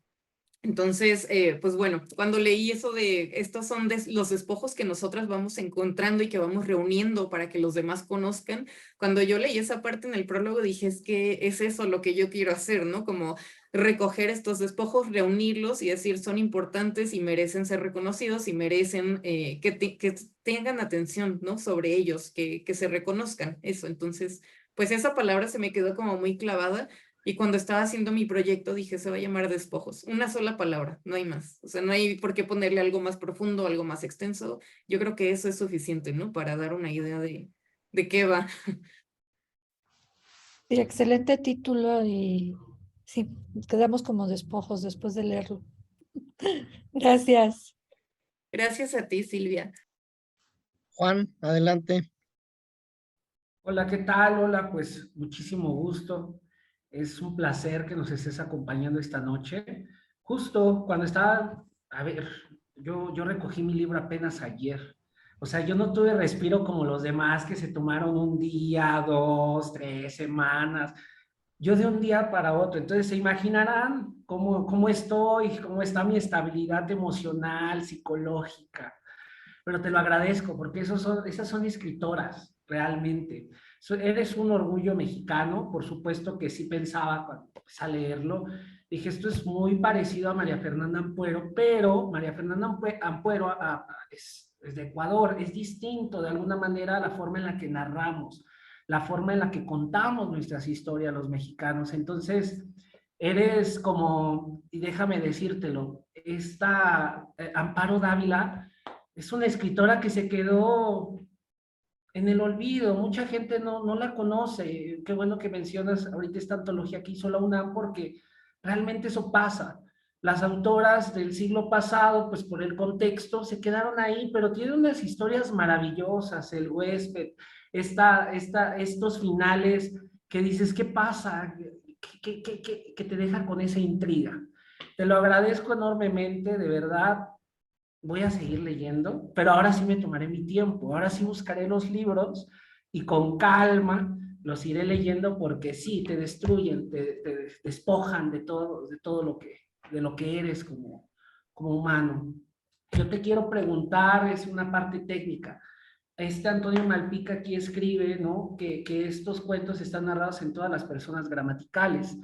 Entonces, pues bueno, cuando leí eso de estos son los despojos que nosotras vamos encontrando y que vamos reuniendo para que los demás conozcan, cuando yo leí esa parte en el prólogo dije, es que es eso lo que yo quiero hacer, ¿no? Como recoger estos despojos, reunirlos y decir, son importantes y merecen ser reconocidos y merecen que tengan atención, ¿no? Sobre ellos, que se reconozcan, eso. Entonces, pues esa palabra se me quedó como muy clavada. Y cuando estaba haciendo mi proyecto dije, se va a llamar Despojos. Una sola palabra, no hay más. O sea, no hay por qué ponerle algo más profundo, algo más extenso. Yo creo que eso es suficiente, ¿no? Para dar una idea de qué va.
Sí, excelente título y sí, quedamos como despojos después de leerlo. Gracias.
Gracias a ti, Silvia.
Juan, adelante.
Hola, ¿qué tal? Hola, pues muchísimo gusto. Es un placer que nos estés acompañando esta noche. Justo cuando estaba, a ver, yo recogí mi libro apenas ayer. O sea, yo no tuve respiro como los demás que se tomaron un día, 2, 3 semanas. Yo de un día para otro. Entonces, se imaginarán cómo estoy, cómo está mi estabilidad emocional, psicológica. Pero te lo agradezco porque esas son escritoras. realmente. Eres un orgullo mexicano, por supuesto que sí pensaba cuando empecé a leerlo. Dije, esto es muy parecido a María Fernanda Ampuero, pero María Fernanda Ampuero es de Ecuador, es distinto de alguna manera la forma en la que narramos, la forma en la que contamos nuestras historias los mexicanos. Entonces, eres como, y déjame decírtelo, esta Amparo Dávila es una escritora que se quedó en el olvido, mucha gente no la conoce. Qué bueno que mencionas ahorita esta antología que hizo la UNAM, porque realmente eso pasa. Las autoras del siglo pasado, pues por el contexto, se quedaron ahí, pero tienen unas historias maravillosas, El huésped, estos finales que dices, ¿qué pasa? Que te deja con esa intriga. Te lo agradezco enormemente, de verdad. Voy a seguir leyendo, pero ahora sí me tomaré mi tiempo, ahora sí buscaré los libros y con calma los iré leyendo, porque sí, te destruyen, te despojan de todo de lo que eres como humano. Yo te quiero preguntar, es una parte técnica. Antonio Malpica aquí escribe, ¿no?, que estos cuentos están narrados en todas las personas gramaticales.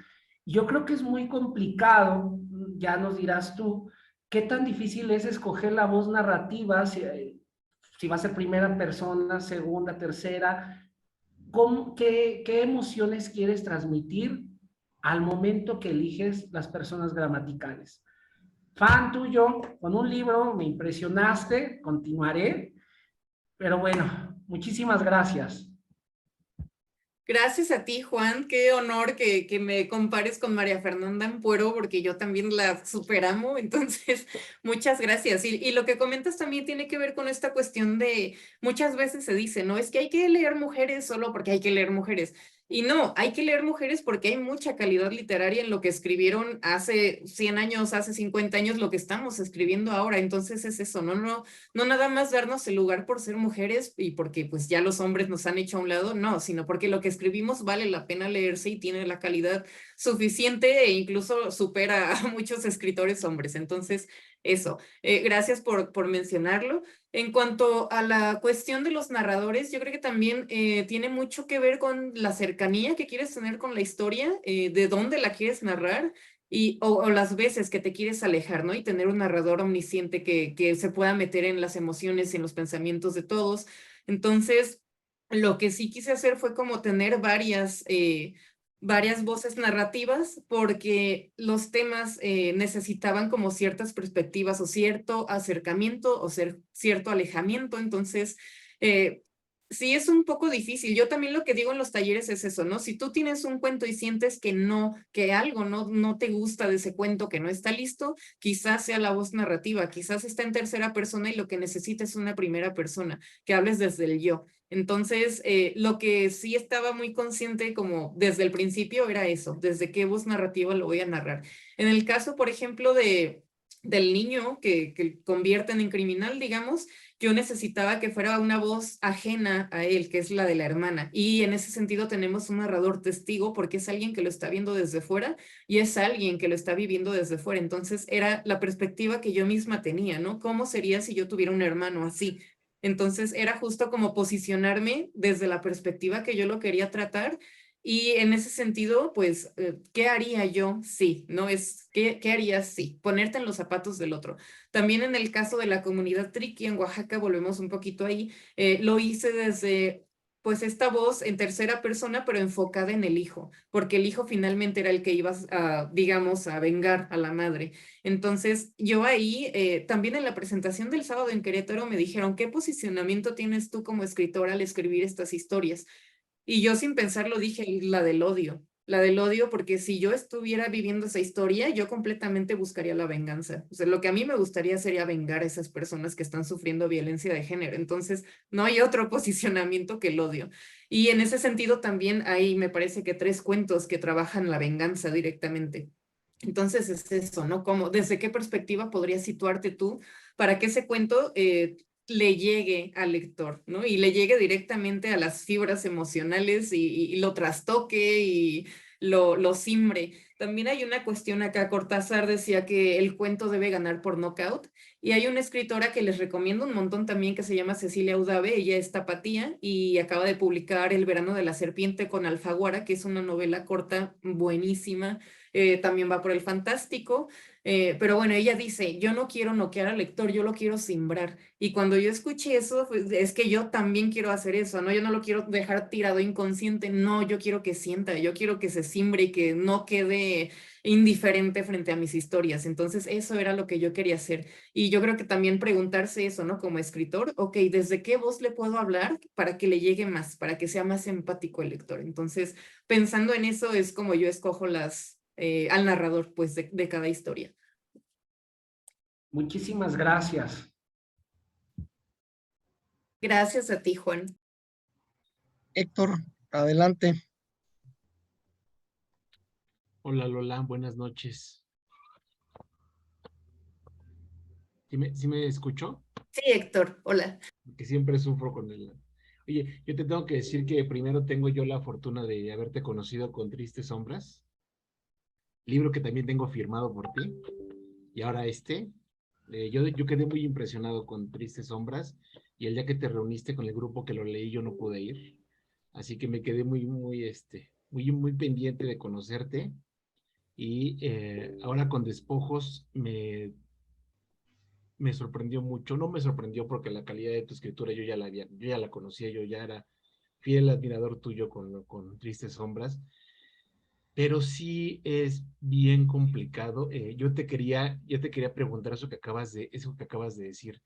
Yo creo que es muy complicado, ya nos dirás tú, qué tan difícil es escoger la voz narrativa, si va a ser primera persona, segunda, tercera. ¿Qué emociones quieres transmitir al momento que eliges las personas gramaticales? Fan tuyo, con un libro, me impresionaste, continuaré, pero bueno, muchísimas gracias.
Gracias a ti, Juan. Qué honor que me compares con María Fernanda Ampuero, porque yo también la superamo. Entonces, muchas gracias. Y lo que comentas también tiene que ver con esta cuestión de, muchas veces se dice, ¿no? Es que hay que leer mujeres solo porque hay que leer mujeres. Y no, hay que leer mujeres porque hay mucha calidad literaria en lo que escribieron hace 100 años, hace 50 años, lo que estamos escribiendo ahora. Entonces es eso, no nada más darnos el lugar por ser mujeres y porque pues ya los hombres nos han hecho a un lado, no, sino porque lo que escribimos vale la pena leerse y tiene la calidad suficiente e incluso supera a muchos escritores hombres. Entonces, eso, gracias por mencionarlo. En cuanto a la cuestión de los narradores, yo creo que también tiene mucho que ver con la cercanía que quieres tener con la historia, de dónde la quieres narrar o las veces que te quieres alejar, ¿no? Y tener un narrador omnisciente que se pueda meter en las emociones y en los pensamientos de todos. Entonces, lo que sí quise hacer fue como tener varias voces narrativas, porque los temas necesitaban como ciertas perspectivas o cierto acercamiento o cierto alejamiento. Entonces, sí es un poco difícil. Yo también lo que digo en los talleres es eso, ¿no? Si tú tienes un cuento y sientes que algo no te gusta de ese cuento, que no está listo, quizás sea la voz narrativa, quizás está en tercera persona y lo que necesitas es una primera persona, que hables desde el yo. Entonces, lo que sí estaba muy consciente como desde el principio era eso, desde qué voz narrativa lo voy a narrar. En el caso, por ejemplo, del niño que convierten en criminal, digamos, yo necesitaba que fuera una voz ajena a él, que es la de la hermana. Y en ese sentido tenemos un narrador testigo, porque es alguien que lo está viendo desde fuera y es alguien que lo está viviendo desde fuera. Entonces era la perspectiva que yo misma tenía, ¿no? ¿Cómo sería si yo tuviera un hermano así? Entonces era justo como posicionarme desde la perspectiva que yo lo quería tratar. Y en ese sentido, pues, ¿qué haría yo? Sí, ¿no? ¿Qué harías? Sí, ponerte en los zapatos del otro. También en el caso de la comunidad Triqui en Oaxaca, volvemos un poquito ahí, lo hice desde, pues, esta voz en tercera persona, pero enfocada en el hijo, porque el hijo finalmente era el que iba a, digamos, a vengar a la madre. Entonces, yo ahí, también en la presentación del sábado en Querétaro, me dijeron, ¿qué posicionamiento tienes tú como escritora al escribir estas historias? Y yo sin pensarlo dije, la del odio, porque si yo estuviera viviendo esa historia, yo completamente buscaría la venganza. O sea, lo que a mí me gustaría sería vengar a esas personas que están sufriendo violencia de género. Entonces, no hay otro posicionamiento que el odio. Y en ese sentido también hay, me parece que 3 cuentos que trabajan la venganza directamente. Entonces es eso, ¿no? ¿Cómo, desde qué perspectiva podrías situarte tú para que ese cuento le llegue al lector, ¿no? Y le llegue directamente a las fibras emocionales y lo trastoque y lo simbre. también hay una cuestión acá. Cortázar decía que el cuento debe ganar por nocaut, y hay una escritora que les recomiendo un montón también que se llama Cecilia Udave. Ella es tapatía y acaba de publicar El verano de la serpiente con Alfaguara, que es una novela corta buenísima. También va por el fantástico. Pero bueno, ella dice, yo no quiero noquear al lector, yo lo quiero simbrar. Y cuando yo escuché eso, pues, es que yo también quiero hacer eso, ¿no? Yo no lo quiero dejar tirado inconsciente, no, yo quiero que sienta, yo quiero que se simbre y que no quede indiferente frente a mis historias. Entonces, eso era lo que yo quería hacer. Y yo creo que también preguntarse eso, ¿no? Como escritor, ok, ¿desde qué voz le puedo hablar para que le llegue más, para que sea más empático el lector? Entonces, pensando en eso es como yo escojo al narrador, pues, de cada historia.
Muchísimas gracias.
Gracias a ti, Juan.
Héctor, adelante.
Hola Lola, buenas noches. ¿Sí me escuchó?
Sí, Héctor, hola.
Que siempre sufro con él. Oye, yo te tengo que decir que primero tengo yo la fortuna de haberte conocido con Tristes Sombras, libro que también tengo firmado por ti, y ahora yo quedé muy impresionado con Tristes Sombras, y el día que te reuniste con el grupo que lo leí yo no pude ir, así que me quedé muy pendiente de conocerte, y ahora con Despojos me sorprendió mucho. No me sorprendió porque la calidad de tu escritura yo ya la conocía, yo ya era fiel admirador tuyo con Tristes Sombras, pero sí es bien complicado. Yo te quería preguntar eso que acabas de decir,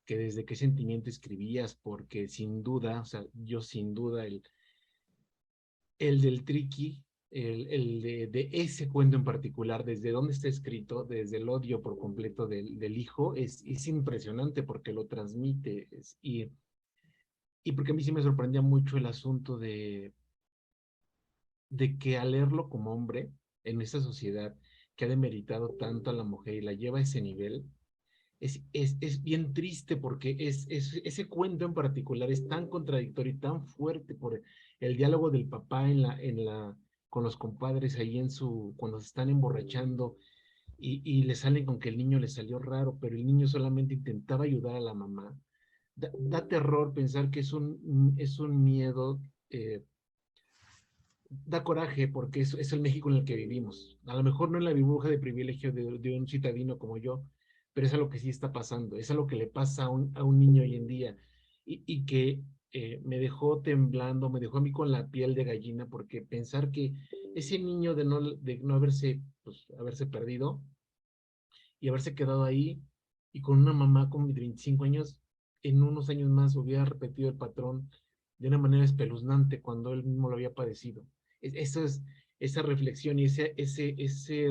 que desde qué sentimiento escribías, porque sin duda, o sea, yo sin duda el del Triqui, de ese cuento en particular, desde dónde está escrito, desde el odio por completo del hijo, es impresionante porque lo transmite. Y porque a mí sí me sorprendía mucho el asunto de que al leerlo como hombre, en esta sociedad que ha demeritado tanto a la mujer y la lleva a ese nivel, es bien triste porque ese cuento en particular es tan contradictorio y tan fuerte por el diálogo del papá con los compadres ahí cuando se están emborrachando y le salen con que el niño le salió raro, pero el niño solamente intentaba ayudar a la mamá. Da terror pensar que es un miedo, da coraje porque es el México en el que vivimos. A lo mejor no en la burbuja de privilegio de un citadino como yo, pero es algo que sí está pasando, es algo que le pasa a un niño hoy en día y que me dejó temblando, me dejó a mí con la piel de gallina, porque pensar que ese niño de no haberse perdido y haberse quedado ahí y con una mamá con 25 años, en unos años más hubiera repetido el patrón de una manera espeluznante cuando él mismo lo había padecido. Eso es esa reflexión y ese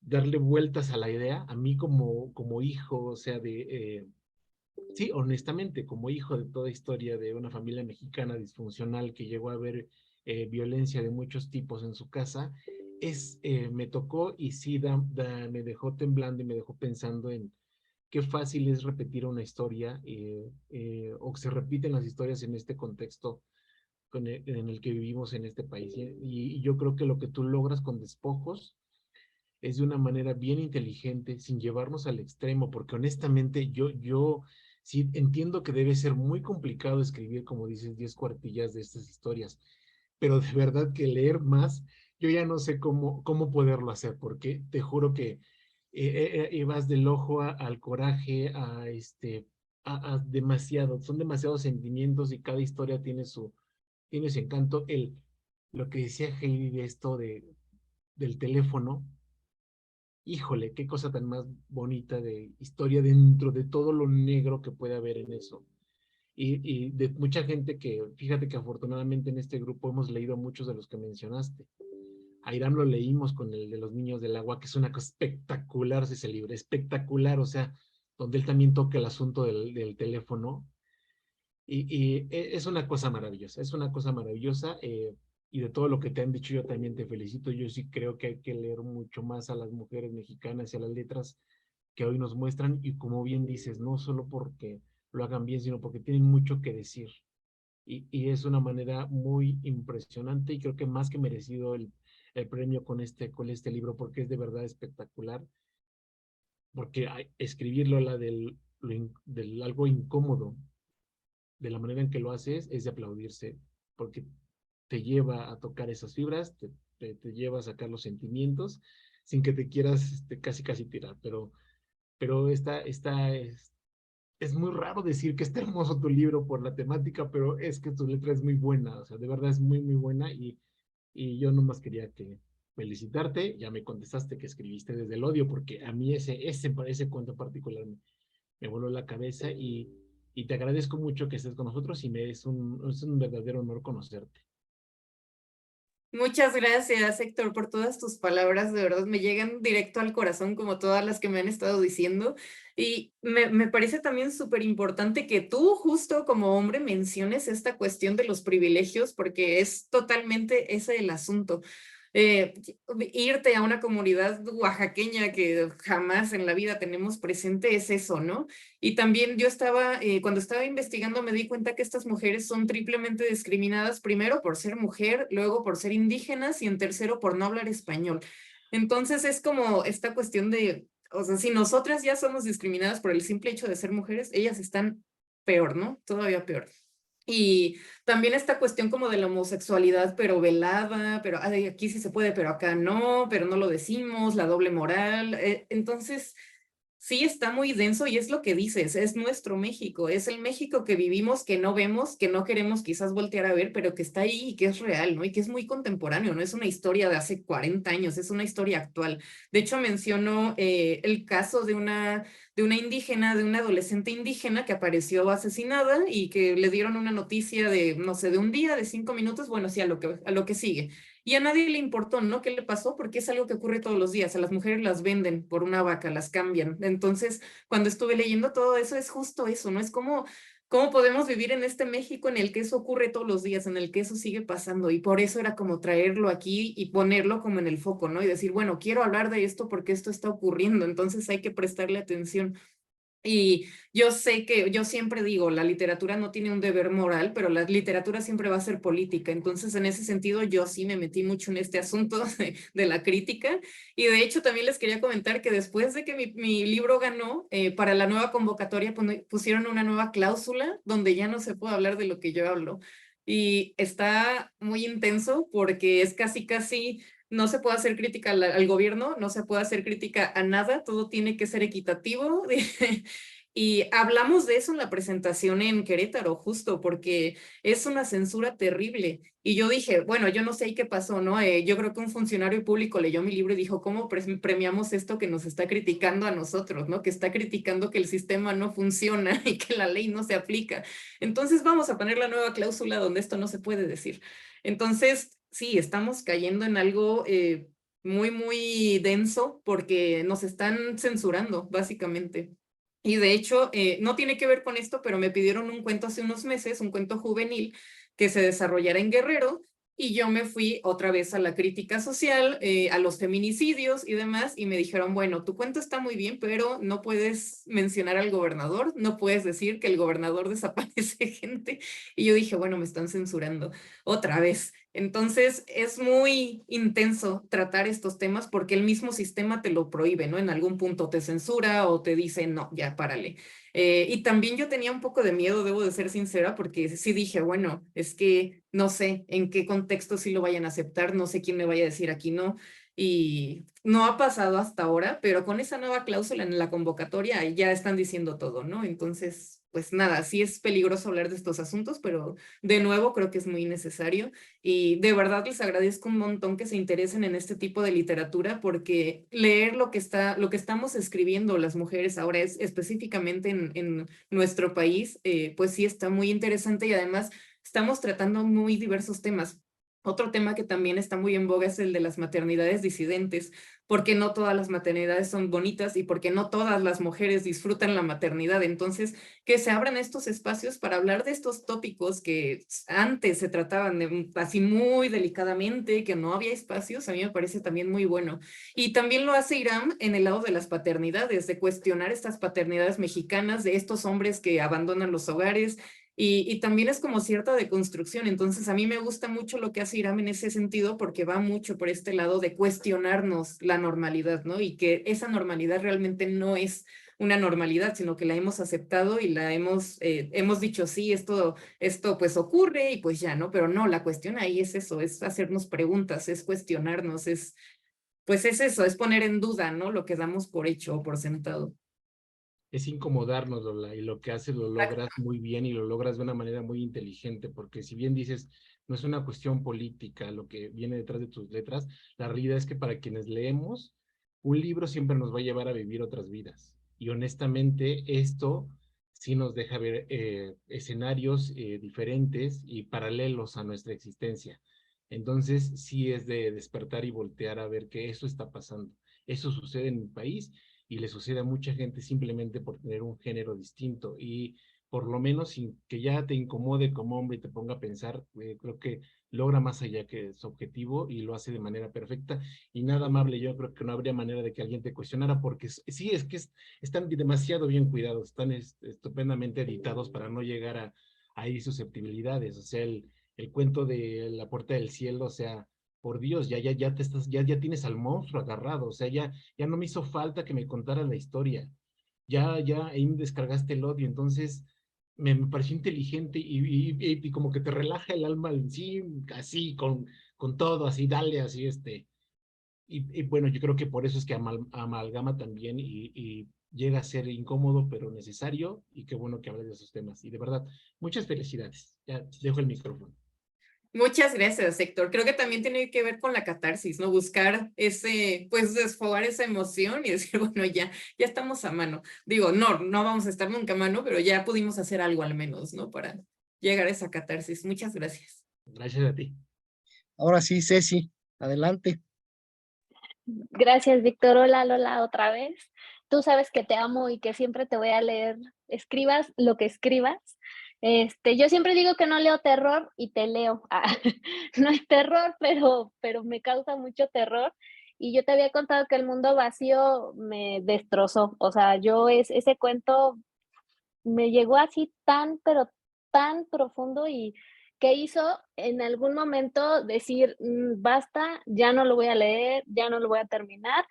darle vueltas a la idea, a mí como hijo, o sea, sí, honestamente, como hijo de toda historia de una familia mexicana disfuncional que llegó a ver violencia de muchos tipos en su casa, me tocó y sí me dejó temblando y me dejó pensando en qué fácil es repetir una historia o que se repiten las historias en este contexto en el que vivimos en este país. Y yo creo que lo que tú logras con Despojos es de una manera bien inteligente, sin llevarnos al extremo, porque honestamente yo sí entiendo que debe ser muy complicado escribir, como dices, 10 cuartillas de estas historias, pero de verdad que leer más, yo ya no sé cómo poderlo hacer, porque te juro que vas del ojo al coraje, son demasiados sentimientos y cada historia tiene su encanto. Lo que decía Heidi de esto del teléfono, híjole, qué cosa tan más bonita de historia dentro de todo lo negro que puede haber en eso. Y de mucha gente fíjate que afortunadamente en este grupo hemos leído muchos de los que mencionaste. A Irán lo leímos con el de los niños del agua, que es una cosa espectacular ese libro, espectacular, o sea, donde él también toca el asunto del teléfono. Y es una cosa maravillosa, es una cosa maravillosa. Y de todo lo que te han dicho, yo también te felicito. Yo sí creo que hay que leer mucho más a las mujeres mexicanas y a las letras que hoy nos muestran. Y como bien dices, no solo porque lo hagan bien, sino porque tienen mucho que decir. Y es una manera muy impresionante y creo que más que merecido el premio con este libro, porque es de verdad espectacular. Porque escribirlo del algo incómodo, de la manera en que lo haces, es de aplaudirse, porque te lleva a tocar esas fibras, te lleva a sacar los sentimientos, sin que te quieras casi tirar, pero es muy raro decir que está hermoso tu libro por la temática, pero es que tu letra es muy buena, o sea, de verdad es muy buena, y yo nomás quería felicitarte. Ya me contestaste que escribiste desde el odio, porque a mí ese cuento particular me voló la cabeza, y te agradezco mucho que estés con nosotros, y es un verdadero honor conocerte.
Muchas gracias, Héctor, por todas tus palabras. De verdad me llegan directo al corazón, como todas las que me han estado diciendo. Y me parece también súper importante que tú, justo como hombre, menciones esta cuestión de los privilegios, porque es totalmente ese el asunto. Irte a una comunidad oaxaqueña que jamás en la vida tenemos presente es eso, ¿no? Y también yo cuando estaba investigando me di cuenta que estas mujeres son triplemente discriminadas, primero por ser mujer, luego por ser indígenas y en tercero por no hablar español. Entonces es como esta cuestión de, o sea, si nosotras ya somos discriminadas por el simple hecho de ser mujeres, ellas están peor, ¿no? Todavía peor. Y también esta cuestión como de la homosexualidad, pero velada, pero aquí sí se puede, pero acá no, pero no lo decimos, la doble moral. Entonces, sí está muy denso y es lo que dices, es nuestro México, es el México que vivimos, que no vemos, que no queremos quizás voltear a ver, pero que está ahí y que es real, ¿no? Y que es muy contemporáneo, no es una historia de hace 40 años, es una historia actual. De hecho, menciono el caso de una indígena, de una adolescente indígena que apareció asesinada y que le dieron una noticia de, no sé, de un día, de 5 minutos, bueno, sí, a lo que sigue. Y a nadie le importó, ¿no? ¿Qué le pasó? Porque es algo que ocurre todos los días. A las mujeres las venden por una vaca, las cambian. Entonces, cuando estuve leyendo todo eso, es justo eso, ¿no? Es como, ¿cómo podemos vivir en este México en el que eso ocurre todos los días, en el que eso sigue pasando? Y por eso era como traerlo aquí y ponerlo como en el foco, ¿no? Y decir, bueno, quiero hablar de esto porque esto está ocurriendo, entonces hay que prestarle atención. Y yo sé que, yo siempre digo, la literatura no tiene un deber moral, pero la literatura siempre va a ser política. Entonces, en ese sentido, yo sí me metí mucho en este asunto de la crítica. Y de hecho, también les quería comentar que después de que mi libro ganó, para la nueva convocatoria pusieron una nueva cláusula donde ya no se puede hablar de lo que yo hablo. Y está muy intenso porque es casi no se puede hacer crítica al gobierno, no se puede hacer crítica a nada, todo tiene que ser equitativo. Y hablamos de eso en la presentación en Querétaro, justo porque es una censura terrible. Y yo dije, bueno, yo no sé ahí qué pasó, ¿no? Yo creo que un funcionario público leyó mi libro y dijo, ¿cómo premiamos esto que nos está criticando a nosotros, ¿no? Que está criticando que el sistema no funciona y que la ley no se aplica. Entonces vamos a poner la nueva cláusula donde esto no se puede decir. Entonces, sí, estamos cayendo en algo muy denso porque nos están censurando, básicamente. Y de hecho, no tiene que ver con esto, pero me pidieron un cuento hace unos meses, un cuento juvenil que se desarrollara en Guerrero, y yo me fui otra vez a la crítica social, a los feminicidios y demás, y me dijeron, bueno, tu cuento está muy bien, pero no puedes mencionar al gobernador, no puedes decir que el gobernador desaparece gente. Y yo dije, bueno, me están censurando otra vez. Entonces es muy intenso tratar estos temas porque el mismo sistema te lo prohíbe, ¿no? En algún punto te censura o te dice, no, ya párale. Y también yo tenía un poco de miedo, debo de ser sincera, porque sí dije, bueno, es que no sé en qué contexto sí lo vayan a aceptar, no sé quién me vaya a decir aquí no. Y no ha pasado hasta ahora, pero con esa nueva cláusula en la convocatoria ya están diciendo todo, ¿no? Entonces, pues nada, sí es peligroso hablar de estos asuntos, pero de nuevo creo que es muy necesario. Y de verdad les agradezco un montón que se interesen en este tipo de literatura, porque leer lo que estamos escribiendo las mujeres ahora es específicamente en nuestro país, pues sí está muy interesante y además estamos tratando muy diversos temas. Otro tema que también está muy en boga es el de las maternidades disidentes, porque no todas las maternidades son bonitas y porque no todas las mujeres disfrutan la maternidad. Entonces, que se abran estos espacios para hablar de estos tópicos que antes se trataban así muy delicadamente, que no había espacios, a mí me parece también muy bueno. Y también lo hace Iram en el lado de las paternidades, de cuestionar estas paternidades mexicanas, de estos hombres que abandonan los hogares. y también es como cierta deconstrucción. Entonces a mí me gusta mucho lo que hace Iram en ese sentido porque va mucho por este lado de cuestionarnos la normalidad, ¿no? Y que esa normalidad realmente no es una normalidad, sino que la hemos aceptado y la hemos dicho, sí, esto pues ocurre y pues ya, ¿no? Pero no, la cuestión ahí es eso, es hacernos preguntas, es cuestionarnos, pues es eso, es poner en duda, ¿no? Lo que damos por hecho o por sentado.
Es incomodarnos, Lola, y lo que haces lo logras muy bien y lo logras de una manera muy inteligente, porque si bien dices, no es una cuestión política lo que viene detrás de tus letras, la realidad es que para quienes leemos, un libro siempre nos va a llevar a vivir otras vidas. Y honestamente, esto sí nos deja ver escenarios diferentes y paralelos a nuestra existencia. Entonces, sí es de despertar y voltear a ver que eso está pasando. Eso sucede en mi país y le sucede a mucha gente simplemente por tener un género distinto y por lo menos sin que ya te incomode como hombre y te ponga a pensar, creo que logra más allá que su objetivo y lo hace de manera perfecta y nada amable. Yo creo que no habría manera de que alguien te cuestionara porque sí, es que están demasiado bien cuidados, están estupendamente editados para no llegar a ir susceptibilidades, o sea, el cuento de La Puerta del Cielo, o sea, por Dios, ya tienes al monstruo agarrado, o sea, ya no me hizo falta que me contara la historia, ya ahí me descargaste el odio, entonces me pareció inteligente y como que te relaja el alma en sí, así, con todo, así, dale, así, y bueno, yo creo que por eso es que amalgama también y llega a ser incómodo, pero necesario, y qué bueno que hables de esos temas, y de verdad, muchas felicidades, ya dejo el micrófono.
Muchas gracias, Héctor. Creo que también tiene que ver con la catarsis, ¿no? Buscar pues desfogar esa emoción y decir, bueno, ya estamos a mano. Digo, no vamos a estar nunca a mano, pero ya pudimos hacer algo al menos, ¿no? Para llegar a esa catarsis. Muchas gracias.
Gracias a ti.
Ahora sí, Ceci, adelante.
Gracias, Víctor. Hola, Lola, otra vez. Tú sabes que te amo y que siempre te voy a leer. Escribas lo que escribas. Yo siempre digo que no leo terror y te leo. No es terror, pero me causa mucho terror. Y yo te había contado que El Mundo Vacío me destrozó. O sea, ese cuento me llegó así tan, pero tan profundo y que hizo en algún momento decir, basta, ya no lo voy a leer, ya no lo voy a terminar,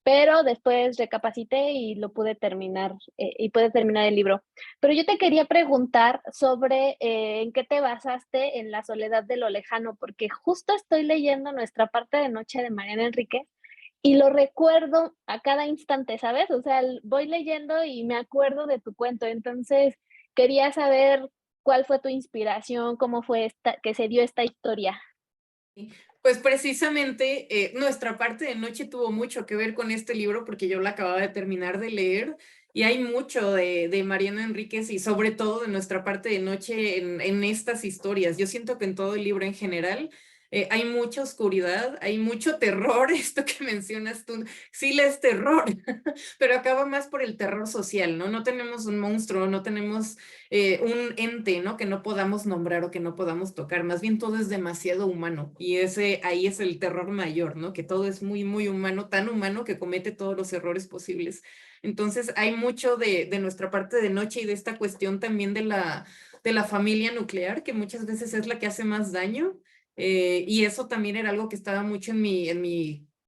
pero después recapacité y lo pude terminar y pude terminar el libro. Pero yo te quería preguntar sobre en qué te basaste en La soledad de lo lejano, porque justo estoy leyendo Nuestra parte de noche de Mariana Enríquez y lo recuerdo a cada instante, ¿sabes? O sea, voy leyendo y me acuerdo de tu cuento. Entonces, quería saber cuál fue tu inspiración, cómo fue que se dio esta historia.
Pues precisamente Nuestra parte de noche tuvo mucho que ver con este libro porque yo lo acababa de terminar de leer y hay mucho de Mariana Enríquez y sobre todo de Nuestra parte de noche en estas historias. Yo siento que en todo el libro en general hay mucha oscuridad, hay mucho terror, esto que mencionas tú, sí le es terror, pero acaba más por el terror social, ¿no? No tenemos un monstruo, no tenemos un ente, ¿no? Que no podamos nombrar o que no podamos tocar, más bien todo es demasiado humano y ahí es el terror mayor, ¿no? Que todo es muy, muy humano, tan humano que comete todos los errores posibles. Entonces hay mucho de Nuestra parte de noche y de esta cuestión también de la familia nuclear, que muchas veces es la que hace más daño. Y eso también era algo que estaba mucho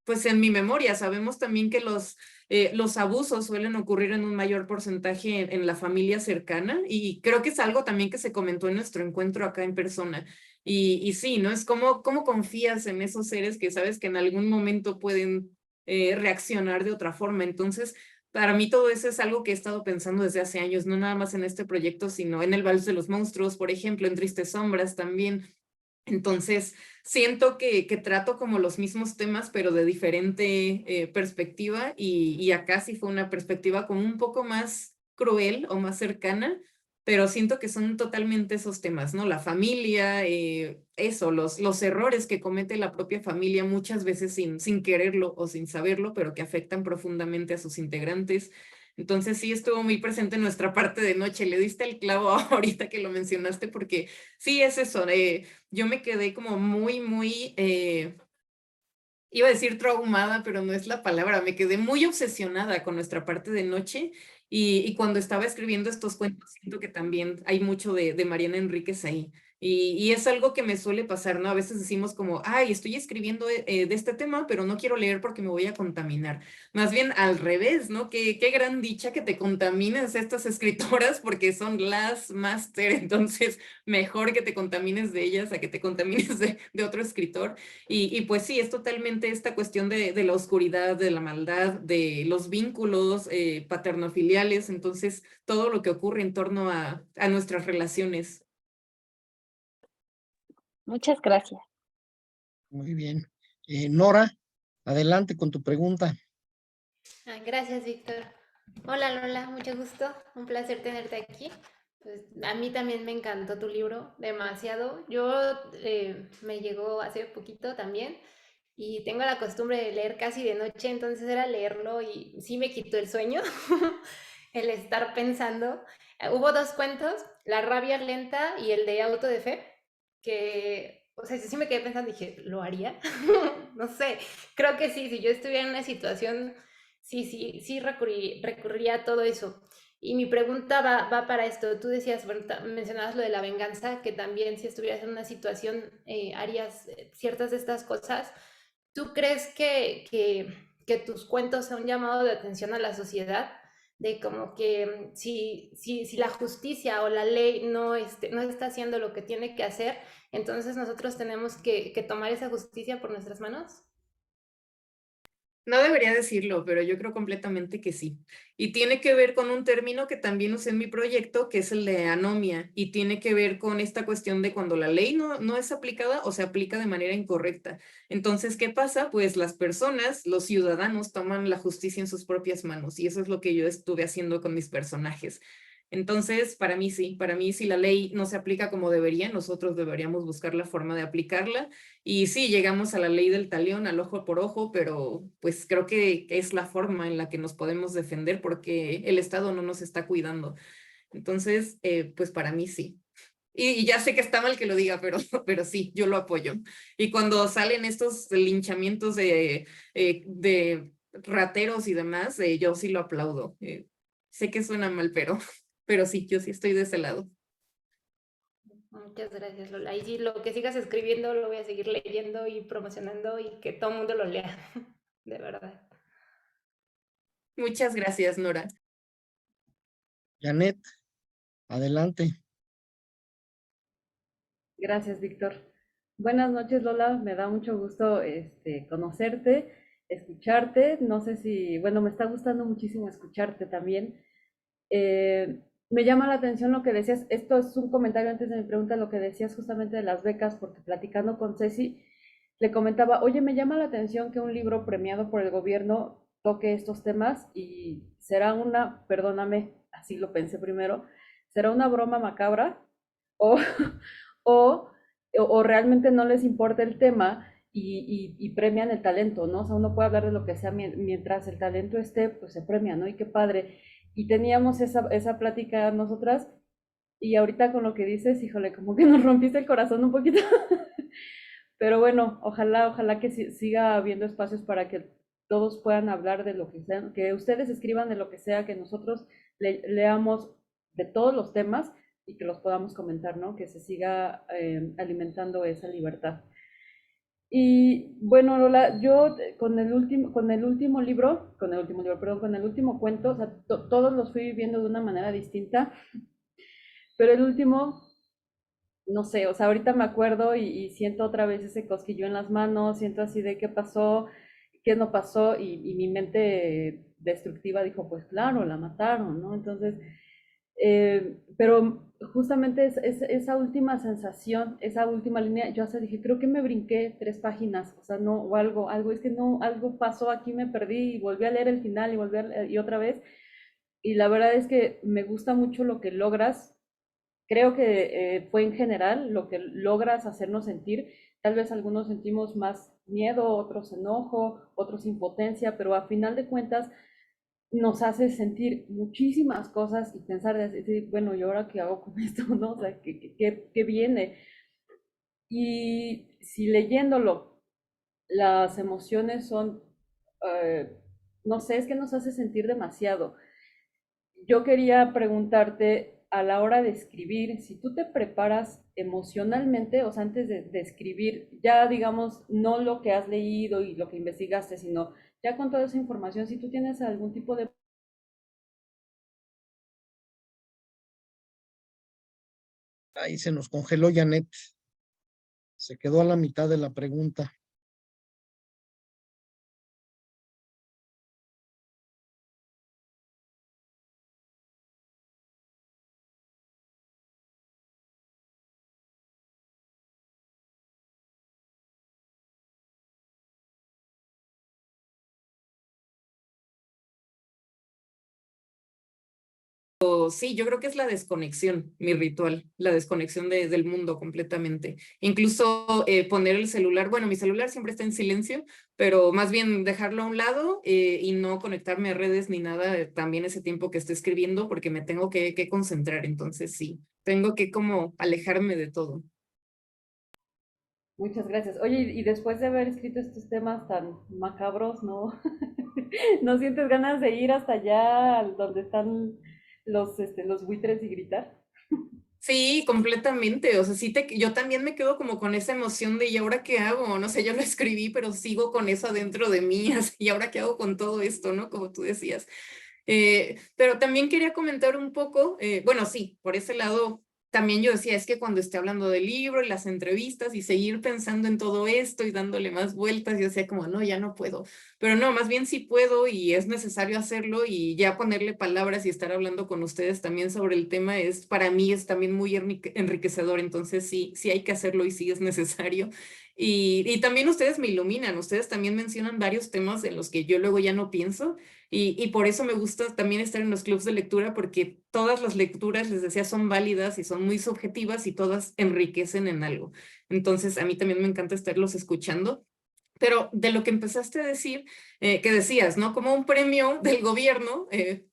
pues en mi memoria. Sabemos también que los abusos suelen ocurrir en un mayor porcentaje en la familia cercana y creo que es algo también que se comentó en nuestro encuentro acá en persona. Y sí, ¿no? Es cómo confías en esos seres que sabes que en algún momento pueden reaccionar de otra forma. Entonces, para mí todo eso es algo que he estado pensando desde hace años, no nada más en este proyecto, sino en El Vals de los Monstruos, por ejemplo, en Tristes Sombras también. Entonces, siento que trato como los mismos temas, pero de diferente perspectiva, y acá sí fue una perspectiva como un poco más cruel o más cercana, pero siento que son totalmente esos temas, ¿no? La familia, los errores que comete la propia familia muchas veces sin quererlo o sin saberlo, pero que afectan profundamente a sus integrantes. Entonces sí estuvo muy presente en Nuestra parte de noche. Le diste el clavo ahorita que lo mencionaste porque sí es eso. Yo me quedé como muy, muy iba a decir traumada, pero no es la palabra, me quedé muy obsesionada con nuestra parte de noche y cuando estaba escribiendo estos cuentos siento que también hay mucho de Mariana Enríquez ahí. Y es algo que me suele pasar, ¿no? A veces decimos como, ay, estoy escribiendo de este tema, pero no quiero leer porque me voy a contaminar. Más bien al revés, ¿no? Qué gran dicha que te contamines estas escritoras porque son las máster, entonces mejor que te contamines de ellas a que te contamines de otro escritor. Y pues sí, es totalmente esta cuestión de la oscuridad, de la maldad, de los vínculos paternofiliales, entonces todo lo que ocurre en torno a nuestras relaciones.
Muchas gracias.
Muy bien. Nora, adelante con tu pregunta.
Gracias, Víctor. Hola, Lola, mucho gusto. Un placer tenerte aquí. Pues, a mí también me encantó tu libro, demasiado. Yo me llegó hace poquito también y tengo la costumbre de leer casi de noche, entonces era leerlo y sí me quitó el sueño, el estar pensando. Hubo dos cuentos, La rabia lenta y el de Auto de Fe, que, o sea, sí me quedé pensando, dije, ¿lo haría? No sé, creo que sí, si yo estuviera en una situación, sí recurriría a todo eso. Y mi pregunta va para esto. Tú decías, bueno, mencionabas lo de la venganza, que también si estuvieras en una situación harías ciertas de estas cosas. ¿Tú crees que tus cuentos son un llamado de atención a la sociedad? De como que si la justicia o la ley no está haciendo lo que tiene que hacer, entonces nosotros tenemos que tomar esa justicia por nuestras manos.
No debería decirlo, pero yo creo completamente que sí. Y tiene que ver con un término que también usé en mi proyecto, que es el de anomia, y tiene que ver con esta cuestión de cuando la ley no es aplicada o se aplica de manera incorrecta. Entonces, ¿qué pasa? Pues las personas, los ciudadanos, toman la justicia en sus propias manos, y eso es lo que yo estuve haciendo con mis personajes. Entonces, para mí sí, si la ley no se aplica como debería, nosotros deberíamos buscar la forma de aplicarla y sí, llegamos a la ley del talión, al ojo por ojo, pero pues creo que es la forma en la que nos podemos defender porque el Estado no nos está cuidando. Entonces, pues para mí sí. Y ya sé que está mal que lo diga, pero sí, yo lo apoyo. Y cuando salen estos linchamientos de rateros y demás, yo sí lo aplaudo. Sé que suena mal, pero sí, yo sí estoy de ese lado.
Muchas gracias, Lola. Y sí, lo que sigas escribiendo lo voy a seguir leyendo y promocionando y que todo el mundo lo lea, de verdad.
Muchas gracias, Nora.
Janet, adelante.
Gracias, Víctor. Buenas noches, Lola. Me da mucho gusto conocerte, escucharte. No sé si, bueno, me está gustando muchísimo escucharte también. Me llama la atención lo que decías. Esto es un comentario antes de mi pregunta, lo que decías justamente de las becas, porque platicando con Ceci, le comentaba, oye, me llama la atención que un libro premiado por el gobierno toque estos temas y será una, perdóname, así lo pensé primero, será una broma macabra o, o, o realmente no les importa el tema y premian el talento, ¿no? O sea, uno puede hablar de lo que sea mientras el talento esté, pues se premia, ¿no? Y qué padre. Y teníamos esa plática nosotras y ahorita con lo que dices, híjole, como que nos rompiste el corazón un poquito. Pero bueno, ojalá que siga habiendo espacios para que todos puedan hablar de lo que sea, que ustedes escriban de lo que sea, que nosotros leamos de todos los temas y que los podamos comentar, ¿no? Que se siga alimentando esa libertad. Y bueno, Lola, yo con el último libro, perdón, con el último cuento, o sea, todos los fui viviendo de una manera distinta, pero el último, no sé, o sea, ahorita me acuerdo y siento otra vez ese cosquillo en las manos, siento así de qué pasó, qué no pasó, y mi mente destructiva dijo, pues claro, la mataron, ¿no? Entonces, pero justamente esa última sensación, esa última línea, yo hasta dije, creo que me brinqué 3 páginas, o sea, no, o algo, es que no, algo pasó aquí, me perdí y volví a leer el final y otra vez, y la verdad es que me gusta mucho lo que logras, creo que fue en general lo que logras hacernos sentir, tal vez algunos sentimos más miedo, otros enojo, otros impotencia, pero a final de cuentas nos hace sentir muchísimas cosas y pensar, bueno, ¿y ahora qué hago con esto? ¿No? O sea, ¿qué viene? Y si leyéndolo las emociones son, no sé, es que nos hace sentir demasiado. Yo quería preguntarte a la hora de escribir, si tú te preparas emocionalmente, o sea, antes de escribir, ya digamos, no lo que has leído y lo que investigaste, sino ya con toda esa información, si tú tienes algún tipo de...
Ahí se nos congeló Janet. Se quedó a la mitad de la pregunta.
Sí, yo creo que es la desconexión, mi ritual, la desconexión del mundo completamente. Incluso poner el celular, bueno, mi celular siempre está en silencio, pero más bien dejarlo a un lado y no conectarme a redes ni nada también ese tiempo que estoy escribiendo porque me tengo que concentrar. Entonces sí, tengo que como alejarme de todo.
Muchas gracias. Oye, y después de haber escrito estos temas tan macabros, ¿no? ¿No sientes ganas de ir hasta allá donde están los buitres y gritar?
Sí, completamente. O sea, yo también me quedo como con esa emoción de ¿y ahora qué hago? No sé, yo lo escribí, pero sigo con eso adentro de mí, así, ¿y ahora qué hago con todo esto, no? Como tú decías. Pero también quería comentar un poco, bueno, sí, por ese lado, también yo decía, es que cuando esté hablando del libro y las entrevistas y seguir pensando en todo esto y dándole más vueltas, yo decía como, no, ya no puedo. Pero no, más bien sí puedo y es necesario hacerlo y ya ponerle palabras y estar hablando con ustedes también sobre el tema es, para mí es también muy enriquecedor, entonces sí, sí hay que hacerlo y sí es necesario. Y también ustedes me iluminan, ustedes también mencionan varios temas en los que yo luego ya no pienso y por eso me gusta también estar en los clubs de lectura, porque todas las lecturas, les decía, son válidas y son muy subjetivas y todas enriquecen en algo. Entonces, a mí también me encanta estarlos escuchando. Pero de lo que empezaste a decir, que decías, ¿no? Como un premio del gobierno,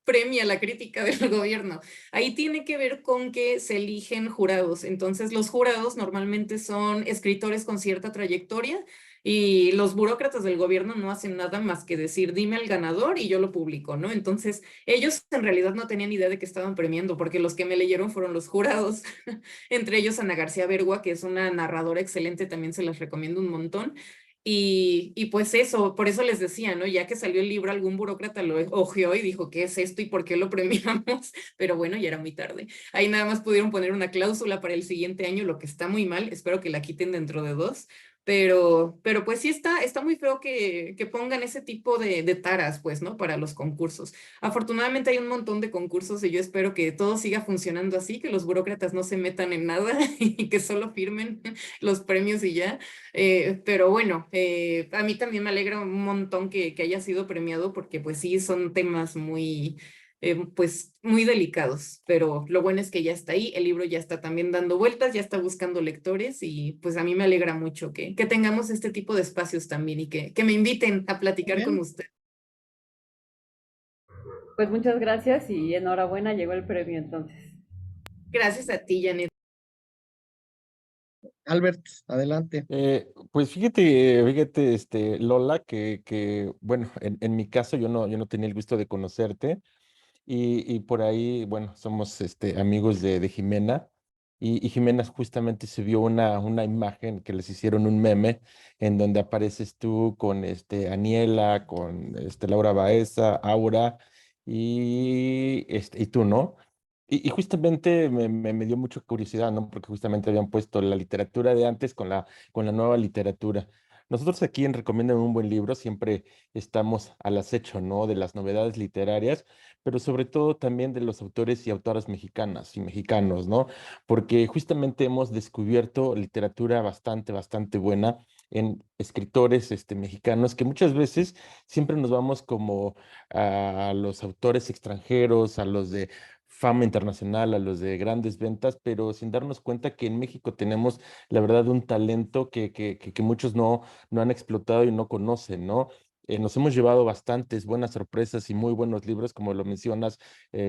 premia la crítica del gobierno. Ahí tiene que ver con que se eligen jurados. Entonces, los jurados normalmente son escritores con cierta trayectoria y los burócratas del gobierno no hacen nada más que decir, dime al ganador y yo lo publico, ¿no? Entonces, ellos en realidad no tenían idea de que estaban premiando, porque los que me leyeron fueron los jurados, entre ellos Ana García Bergua, que es una narradora excelente, también se las recomiendo un montón. Y pues eso, por eso les decía, ¿no? Ya que salió el libro, algún burócrata lo ojeó y dijo, ¿qué es esto y por qué lo premiamos? Pero bueno, ya era muy tarde. Ahí nada más pudieron poner una cláusula para el siguiente año, lo que está muy mal. Espero que la quiten dentro de 2. Pero pues sí está muy feo que pongan ese tipo de taras, pues, ¿no? Para los concursos. Afortunadamente hay un montón de concursos y yo espero que todo siga funcionando así, que los burócratas no se metan en nada y que solo firmen los premios y ya. Pero bueno, a mí también me alegra un montón que haya sido premiado porque pues sí, son temas muy, pues muy delicados, pero lo bueno es que ya está ahí, el libro ya está también dando vueltas, ya está buscando lectores y pues a mí me alegra mucho que tengamos este tipo de espacios también y que me inviten a platicar con usted.
Pues muchas gracias y enhorabuena, llegó el premio entonces.
Gracias a ti, Janet.
Albert, adelante.
Pues fíjate, Lola, bueno, en mi caso yo no tenía el gusto de conocerte y por ahí, bueno, somos amigos de Jimena y Jimena justamente subió una imagen que les hicieron un meme en donde apareces tú con Aniela, con Laura Baeza, Aura y tú, ¿no? Y justamente me dio mucha curiosidad, ¿no? Porque justamente habían puesto la literatura de antes con la nueva literatura. Nosotros aquí en Recomiendan un buen libro siempre estamos al acecho, ¿no? De las novedades literarias, pero sobre todo también de los autores y autoras mexicanas y mexicanos, ¿no? Porque justamente hemos descubierto literatura bastante buena en escritores mexicanos que muchas veces siempre nos vamos como a los autores extranjeros, a los de fama internacional, a los de grandes ventas, pero sin darnos cuenta que en México tenemos, la verdad, un talento que muchos no han explotado y no conocen, ¿no? Nos hemos llevado bastantes buenas sorpresas y muy buenos libros, como lo mencionas,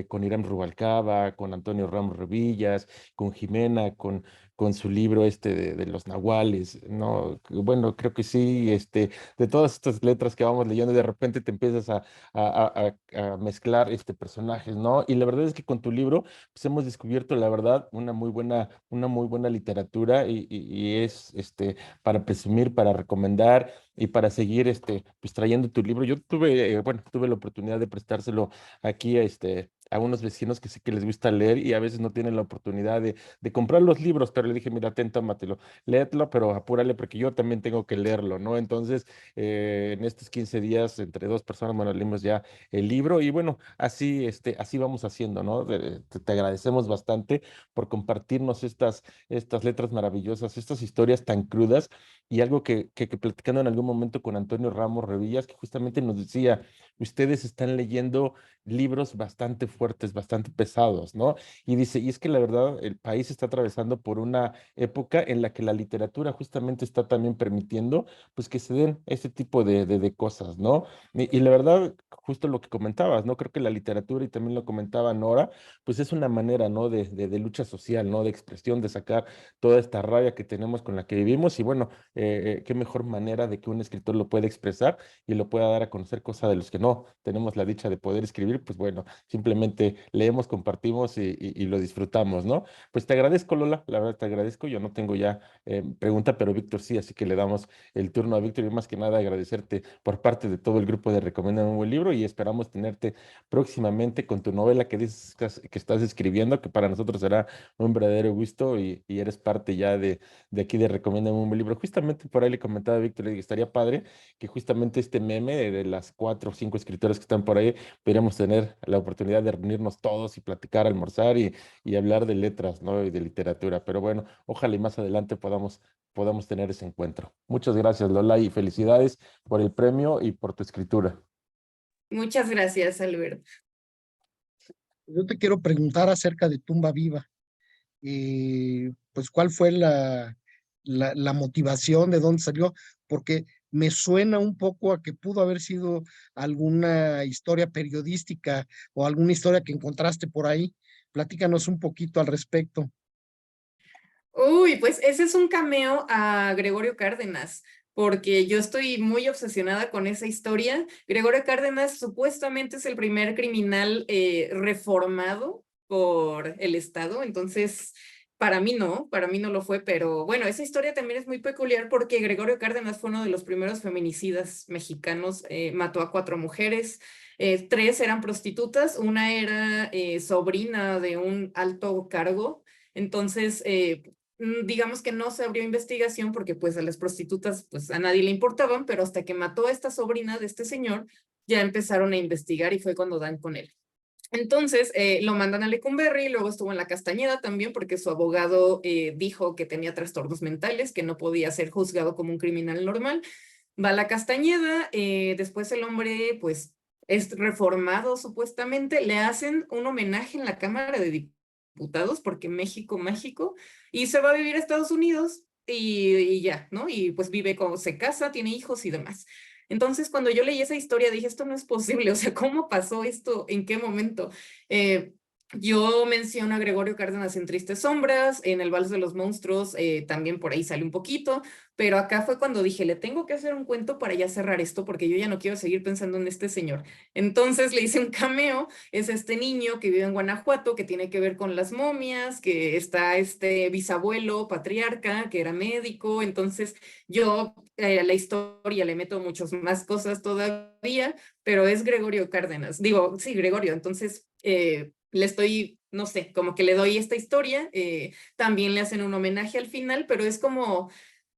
con Irán Rubalcaba, con Antonio Ramos Revillas, con Jimena, con su libro de los nahuales, ¿no? Bueno, creo que sí, de todas estas letras que vamos leyendo, de repente te empiezas a mezclar personajes, ¿no? Y la verdad es que con tu libro, pues hemos descubierto, la verdad, una muy buena literatura y es para presumir, para recomendar y para seguir pues trayendo tu libro. Yo tuve, bueno, tuve la oportunidad de prestárselo aquí a unos vecinos que sé que les gusta leer y a veces no tienen la oportunidad de comprar los libros, pero le dije, mira, ten, tómatelo, léetelo, pero apúrale porque yo también tengo que leerlo, ¿no? Entonces, en estos 15 días, entre dos personas, bueno, leímos ya el libro y bueno, así vamos haciendo, ¿no? Te agradecemos bastante por compartirnos estas letras maravillosas, estas historias tan crudas y algo que platicando en algún momento con Antonio Ramos Revillas, que justamente nos decía, ustedes están leyendo libros bastante fuertes, bastante pesados, ¿no? Y dice, y es que la verdad, el país está atravesando por una época en la que la literatura justamente está también permitiendo, pues, que se den ese tipo de cosas, ¿no? Y la verdad, justo lo que comentabas, ¿no? Creo que la literatura, y también lo comentaba Nora, pues es una manera, ¿no? De lucha social, ¿no? De expresión, de sacar toda esta rabia que tenemos con la que vivimos, y bueno, qué mejor manera de que un escritor lo pueda expresar y lo pueda dar a conocer, cosa de los que no tenemos la dicha de poder escribir, pues bueno, simplemente leemos, compartimos y lo disfrutamos, ¿no? Pues te agradezco, Lola, la verdad te agradezco. Yo no tengo ya pregunta, pero Víctor sí, así que le damos el turno a Víctor y más que nada agradecerte por parte de todo el grupo de Recomiendan un Buen Libro y esperamos tenerte próximamente con tu novela que dices que estás escribiendo, que para nosotros será un verdadero gusto y eres parte ya de aquí de Recomiendan un Buen Libro. Justamente por ahí le comentaba a Víctor, le dije, estaría padre que justamente este meme de las 4 o 5 escritores que están por ahí, podríamos tener la oportunidad de reunirnos todos y platicar, almorzar y hablar de letras, ¿no? Y de literatura. Pero bueno, ojalá y más adelante podamos tener ese encuentro. Muchas gracias, Lola, y felicidades por el premio y por tu escritura.
Muchas gracias, Alberto.
Yo te quiero preguntar acerca de Tumba Viva. Pues, ¿cuál fue la motivación, de dónde salió? Porque me suena un poco a que pudo haber sido alguna historia periodística o alguna historia que encontraste por ahí. Platícanos un poquito al respecto.
Uy, pues ese es un cameo a Gregorio Cárdenas, porque yo estoy muy obsesionada con esa historia. Gregorio Cárdenas supuestamente es el primer criminal reformado por el Estado, entonces para mí no lo fue, pero bueno, esa historia también es muy peculiar porque Gregorio Cárdenas fue uno de los primeros feminicidas mexicanos, mató a 4 mujeres. 3 eran prostitutas, una era sobrina de un alto cargo, entonces digamos que no se abrió investigación porque pues a las prostitutas pues a nadie le importaban, pero hasta que mató a esta sobrina de este señor, ya empezaron a investigar y fue cuando dan con él. Entonces lo mandan a Lecumberri, luego estuvo en la Castañeda también porque su abogado dijo que tenía trastornos mentales, que no podía ser juzgado como un criminal normal. Va a la Castañeda, después el hombre pues es reformado supuestamente, le hacen un homenaje en la Cámara de Diputados porque México mágico, y se va a vivir a Estados Unidos y ya, ¿no? Y pues vive, se casa, tiene hijos y demás. Entonces, cuando yo leí esa historia, dije, esto no es posible, o sea, ¿cómo pasó esto? ¿En qué momento? Yo menciono a Gregorio Cárdenas en Tristes Sombras, en El Vals de los Monstruos, también por ahí sale un poquito, pero acá fue cuando dije, le tengo que hacer un cuento para ya cerrar esto, porque yo ya no quiero seguir pensando en este señor. Entonces le hice un cameo, es este niño que vive en Guanajuato, que tiene que ver con las momias, que está este bisabuelo patriarca, que era médico, entonces yo a la historia le meto muchas más cosas todavía, pero es Gregorio Cárdenas, digo, sí, Gregorio, entonces le estoy, no sé, como que le doy esta historia, también le hacen un homenaje al final, pero es como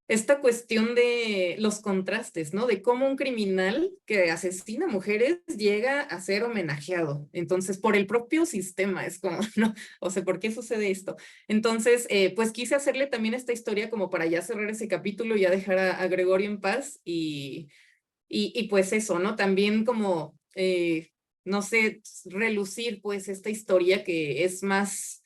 esta cuestión de los contrastes, ¿no? De cómo un criminal que asesina mujeres llega a ser homenajeado. Entonces, por el propio sistema, es como, ¿no? O sea, ¿por qué sucede esto? Entonces, pues quise hacerle también esta historia como para ya cerrar ese capítulo y ya dejar a Gregorio en paz y pues eso, ¿no? También como, no sé, relucir pues esta historia que es más,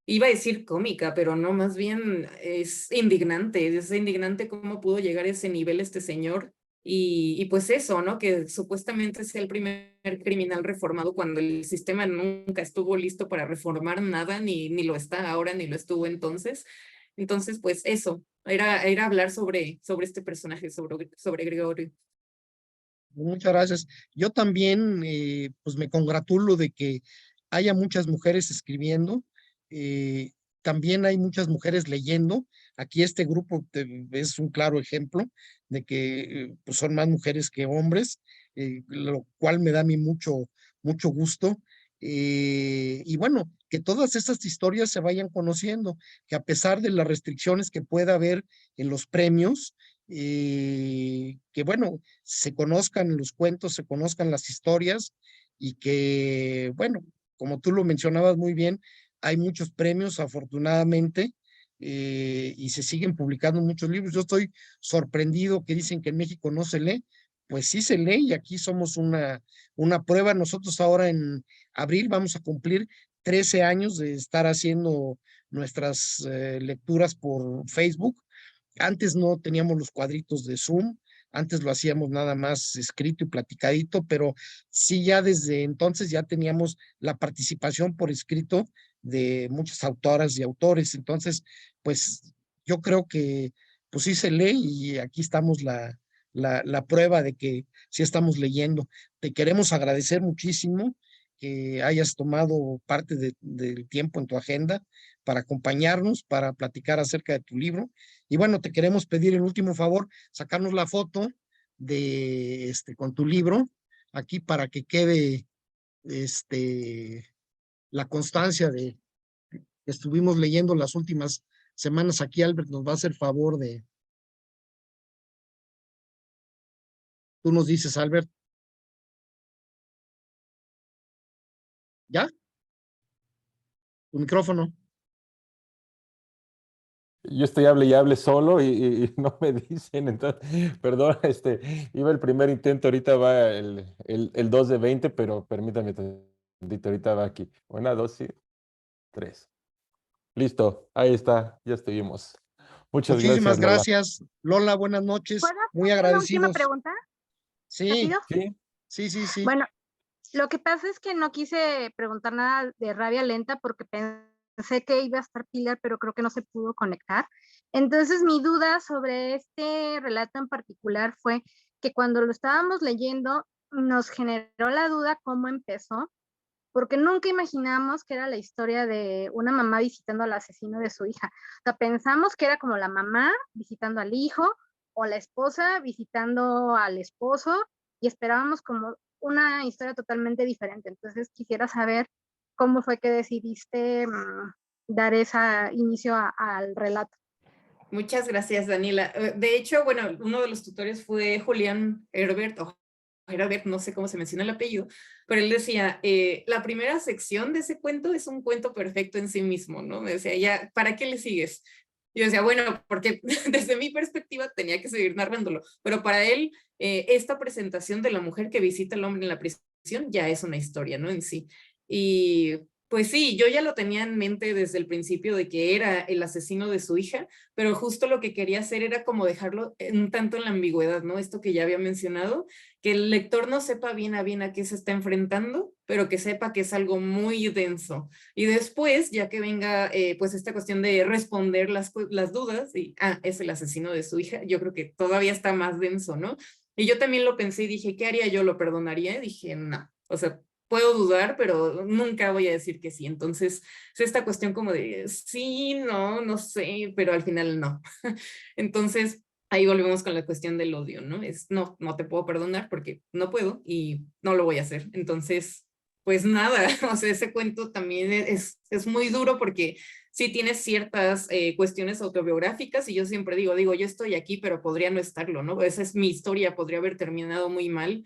iba a decir cómica, pero no, más bien es indignante cómo pudo llegar a ese nivel este señor y pues eso, ¿no? Que supuestamente sea el primer criminal reformado cuando el sistema nunca estuvo listo para reformar nada, ni lo está ahora, ni lo estuvo entonces. Entonces, pues eso, era hablar sobre este personaje, sobre Gregorio.
Muchas gracias. Yo también, pues me congratulo de que haya muchas mujeres escribiendo. También hay muchas mujeres leyendo. Aquí este grupo es un claro ejemplo de que pues son más mujeres que hombres, lo cual me da a mí mucho gusto. Y bueno, que todas estas historias se vayan conociendo, que a pesar de las restricciones que pueda haber en los premios, que bueno, se conozcan los cuentos, se conozcan las historias y que, bueno, como tú lo mencionabas muy bien, hay muchos premios afortunadamente y se siguen publicando muchos libros. Yo estoy sorprendido que dicen que en México no se lee. Pues sí se lee y aquí somos una prueba. Nosotros ahora en abril vamos a cumplir 13 años de estar haciendo nuestras lecturas por Facebook. Antes no teníamos los cuadritos de Zoom, antes lo hacíamos nada más escrito y platicadito, pero sí ya desde entonces ya teníamos la participación por escrito de muchas autoras y autores. Entonces, pues yo creo que pues sí se lee y aquí estamos la prueba de que sí estamos leyendo. Te queremos agradecer muchísimo que hayas tomado parte del tiempo en tu agenda para acompañarnos, para platicar acerca de tu libro. Y bueno, te queremos pedir el último favor, sacarnos la foto de con tu libro aquí para que quede la constancia de que estuvimos leyendo las últimas semanas. Aquí Albert nos va a hacer favor de, tú nos dices, Albert, ¿ya? Tu micrófono.
Yo estoy hable y hable solo y no me dicen, entonces, perdón, iba el primer intento, ahorita va el 2 de 20, pero permítame tantito, ahorita va aquí. 1, 2, sí, 3. Listo, ahí está, ya estuvimos. Muchas
Muchísimas
gracias, Lola.
gracias, Lola, buenas noches,
¿Puedo
muy
hacer una última
agradecidos.
pregunta?
Sí,
¿Rápido?
sí.
Bueno, lo que pasa es que no quise preguntar nada de Rabia Lenta porque pensé que iba a estar Pilar, pero creo que no se pudo conectar. Entonces, mi duda sobre este relato en particular fue que cuando lo estábamos leyendo, nos generó la duda cómo empezó, porque nunca imaginamos que era la historia de una mamá visitando al asesino de su hija. O sea, pensamos que era como la mamá visitando al hijo o la esposa visitando al esposo y esperábamos como una historia totalmente diferente. Entonces quisiera saber cómo fue que decidiste dar ese inicio al relato.
Muchas gracias, Daniela. De hecho, bueno, uno de los tutores fue Julián Herbert, Herbert, no sé cómo se menciona el apellido, pero él decía, la primera sección de ese cuento es un cuento perfecto en sí mismo, ¿no? Me decía, ya, ¿para qué le sigues? Yo decía, bueno, porque desde mi perspectiva tenía que seguir narrándolo, pero para él, esta presentación de la mujer que visita al hombre en la prisión ya es una historia, ¿no? En sí. Y pues sí, yo ya lo tenía en mente desde el principio de que era el asesino de su hija, pero justo lo que quería hacer era como dejarlo un tanto en la ambigüedad, ¿no? Esto que ya había mencionado, que el lector no sepa bien a qué se está enfrentando, pero que sepa que es algo muy denso. Y después, ya que venga pues esta cuestión de responder las dudas, y es el asesino de su hija, yo creo que todavía está más denso, ¿no? Y yo también lo pensé y dije, ¿qué haría yo? ¿Lo perdonaría? Y dije, no, o sea, puedo dudar, pero nunca voy a decir que sí. Entonces, es esta cuestión como de sí, no sé, pero al final no. Entonces, ahí volvemos con la cuestión del odio, ¿no? No te puedo perdonar porque no puedo y no lo voy a hacer. Entonces, pues nada, o sea, ese cuento también es muy duro porque sí tiene ciertas cuestiones autobiográficas y yo siempre digo, yo estoy aquí, pero podría no estarlo, ¿no? Esa es mi historia, podría haber terminado muy mal.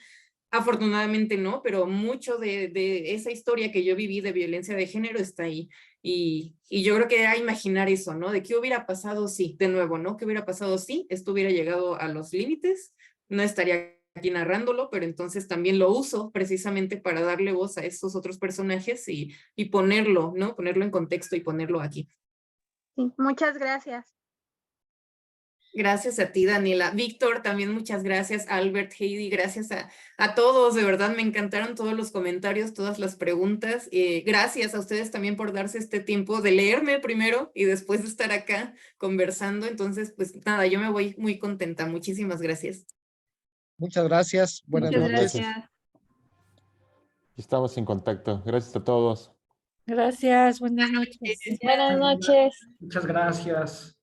Afortunadamente no, pero mucho de esa historia que yo viví de violencia de género está ahí. Y yo creo que a imaginar eso, ¿no? De qué hubiera pasado si, de nuevo, ¿no? ¿Qué hubiera pasado si esto hubiera llegado a los límites? No estaría aquí narrándolo, pero entonces también lo uso precisamente para darle voz a estos otros personajes y ponerlo, ¿no? Ponerlo en contexto y ponerlo aquí.
Sí, muchas gracias.
Gracias a ti, Daniela. Víctor, también muchas gracias. Albert, Heidi, gracias a todos. De verdad, me encantaron todos los comentarios, todas las preguntas. Gracias a ustedes también por darse este tiempo de leerme primero y después de estar acá conversando. Entonces, pues nada, yo me voy muy contenta. Muchísimas gracias.
Muchas gracias. Buenas
Muchas
noches.
gracias.
Estamos en contacto. Gracias a todos.
Gracias, buenas noches.
Buenas noches.
Muchas gracias.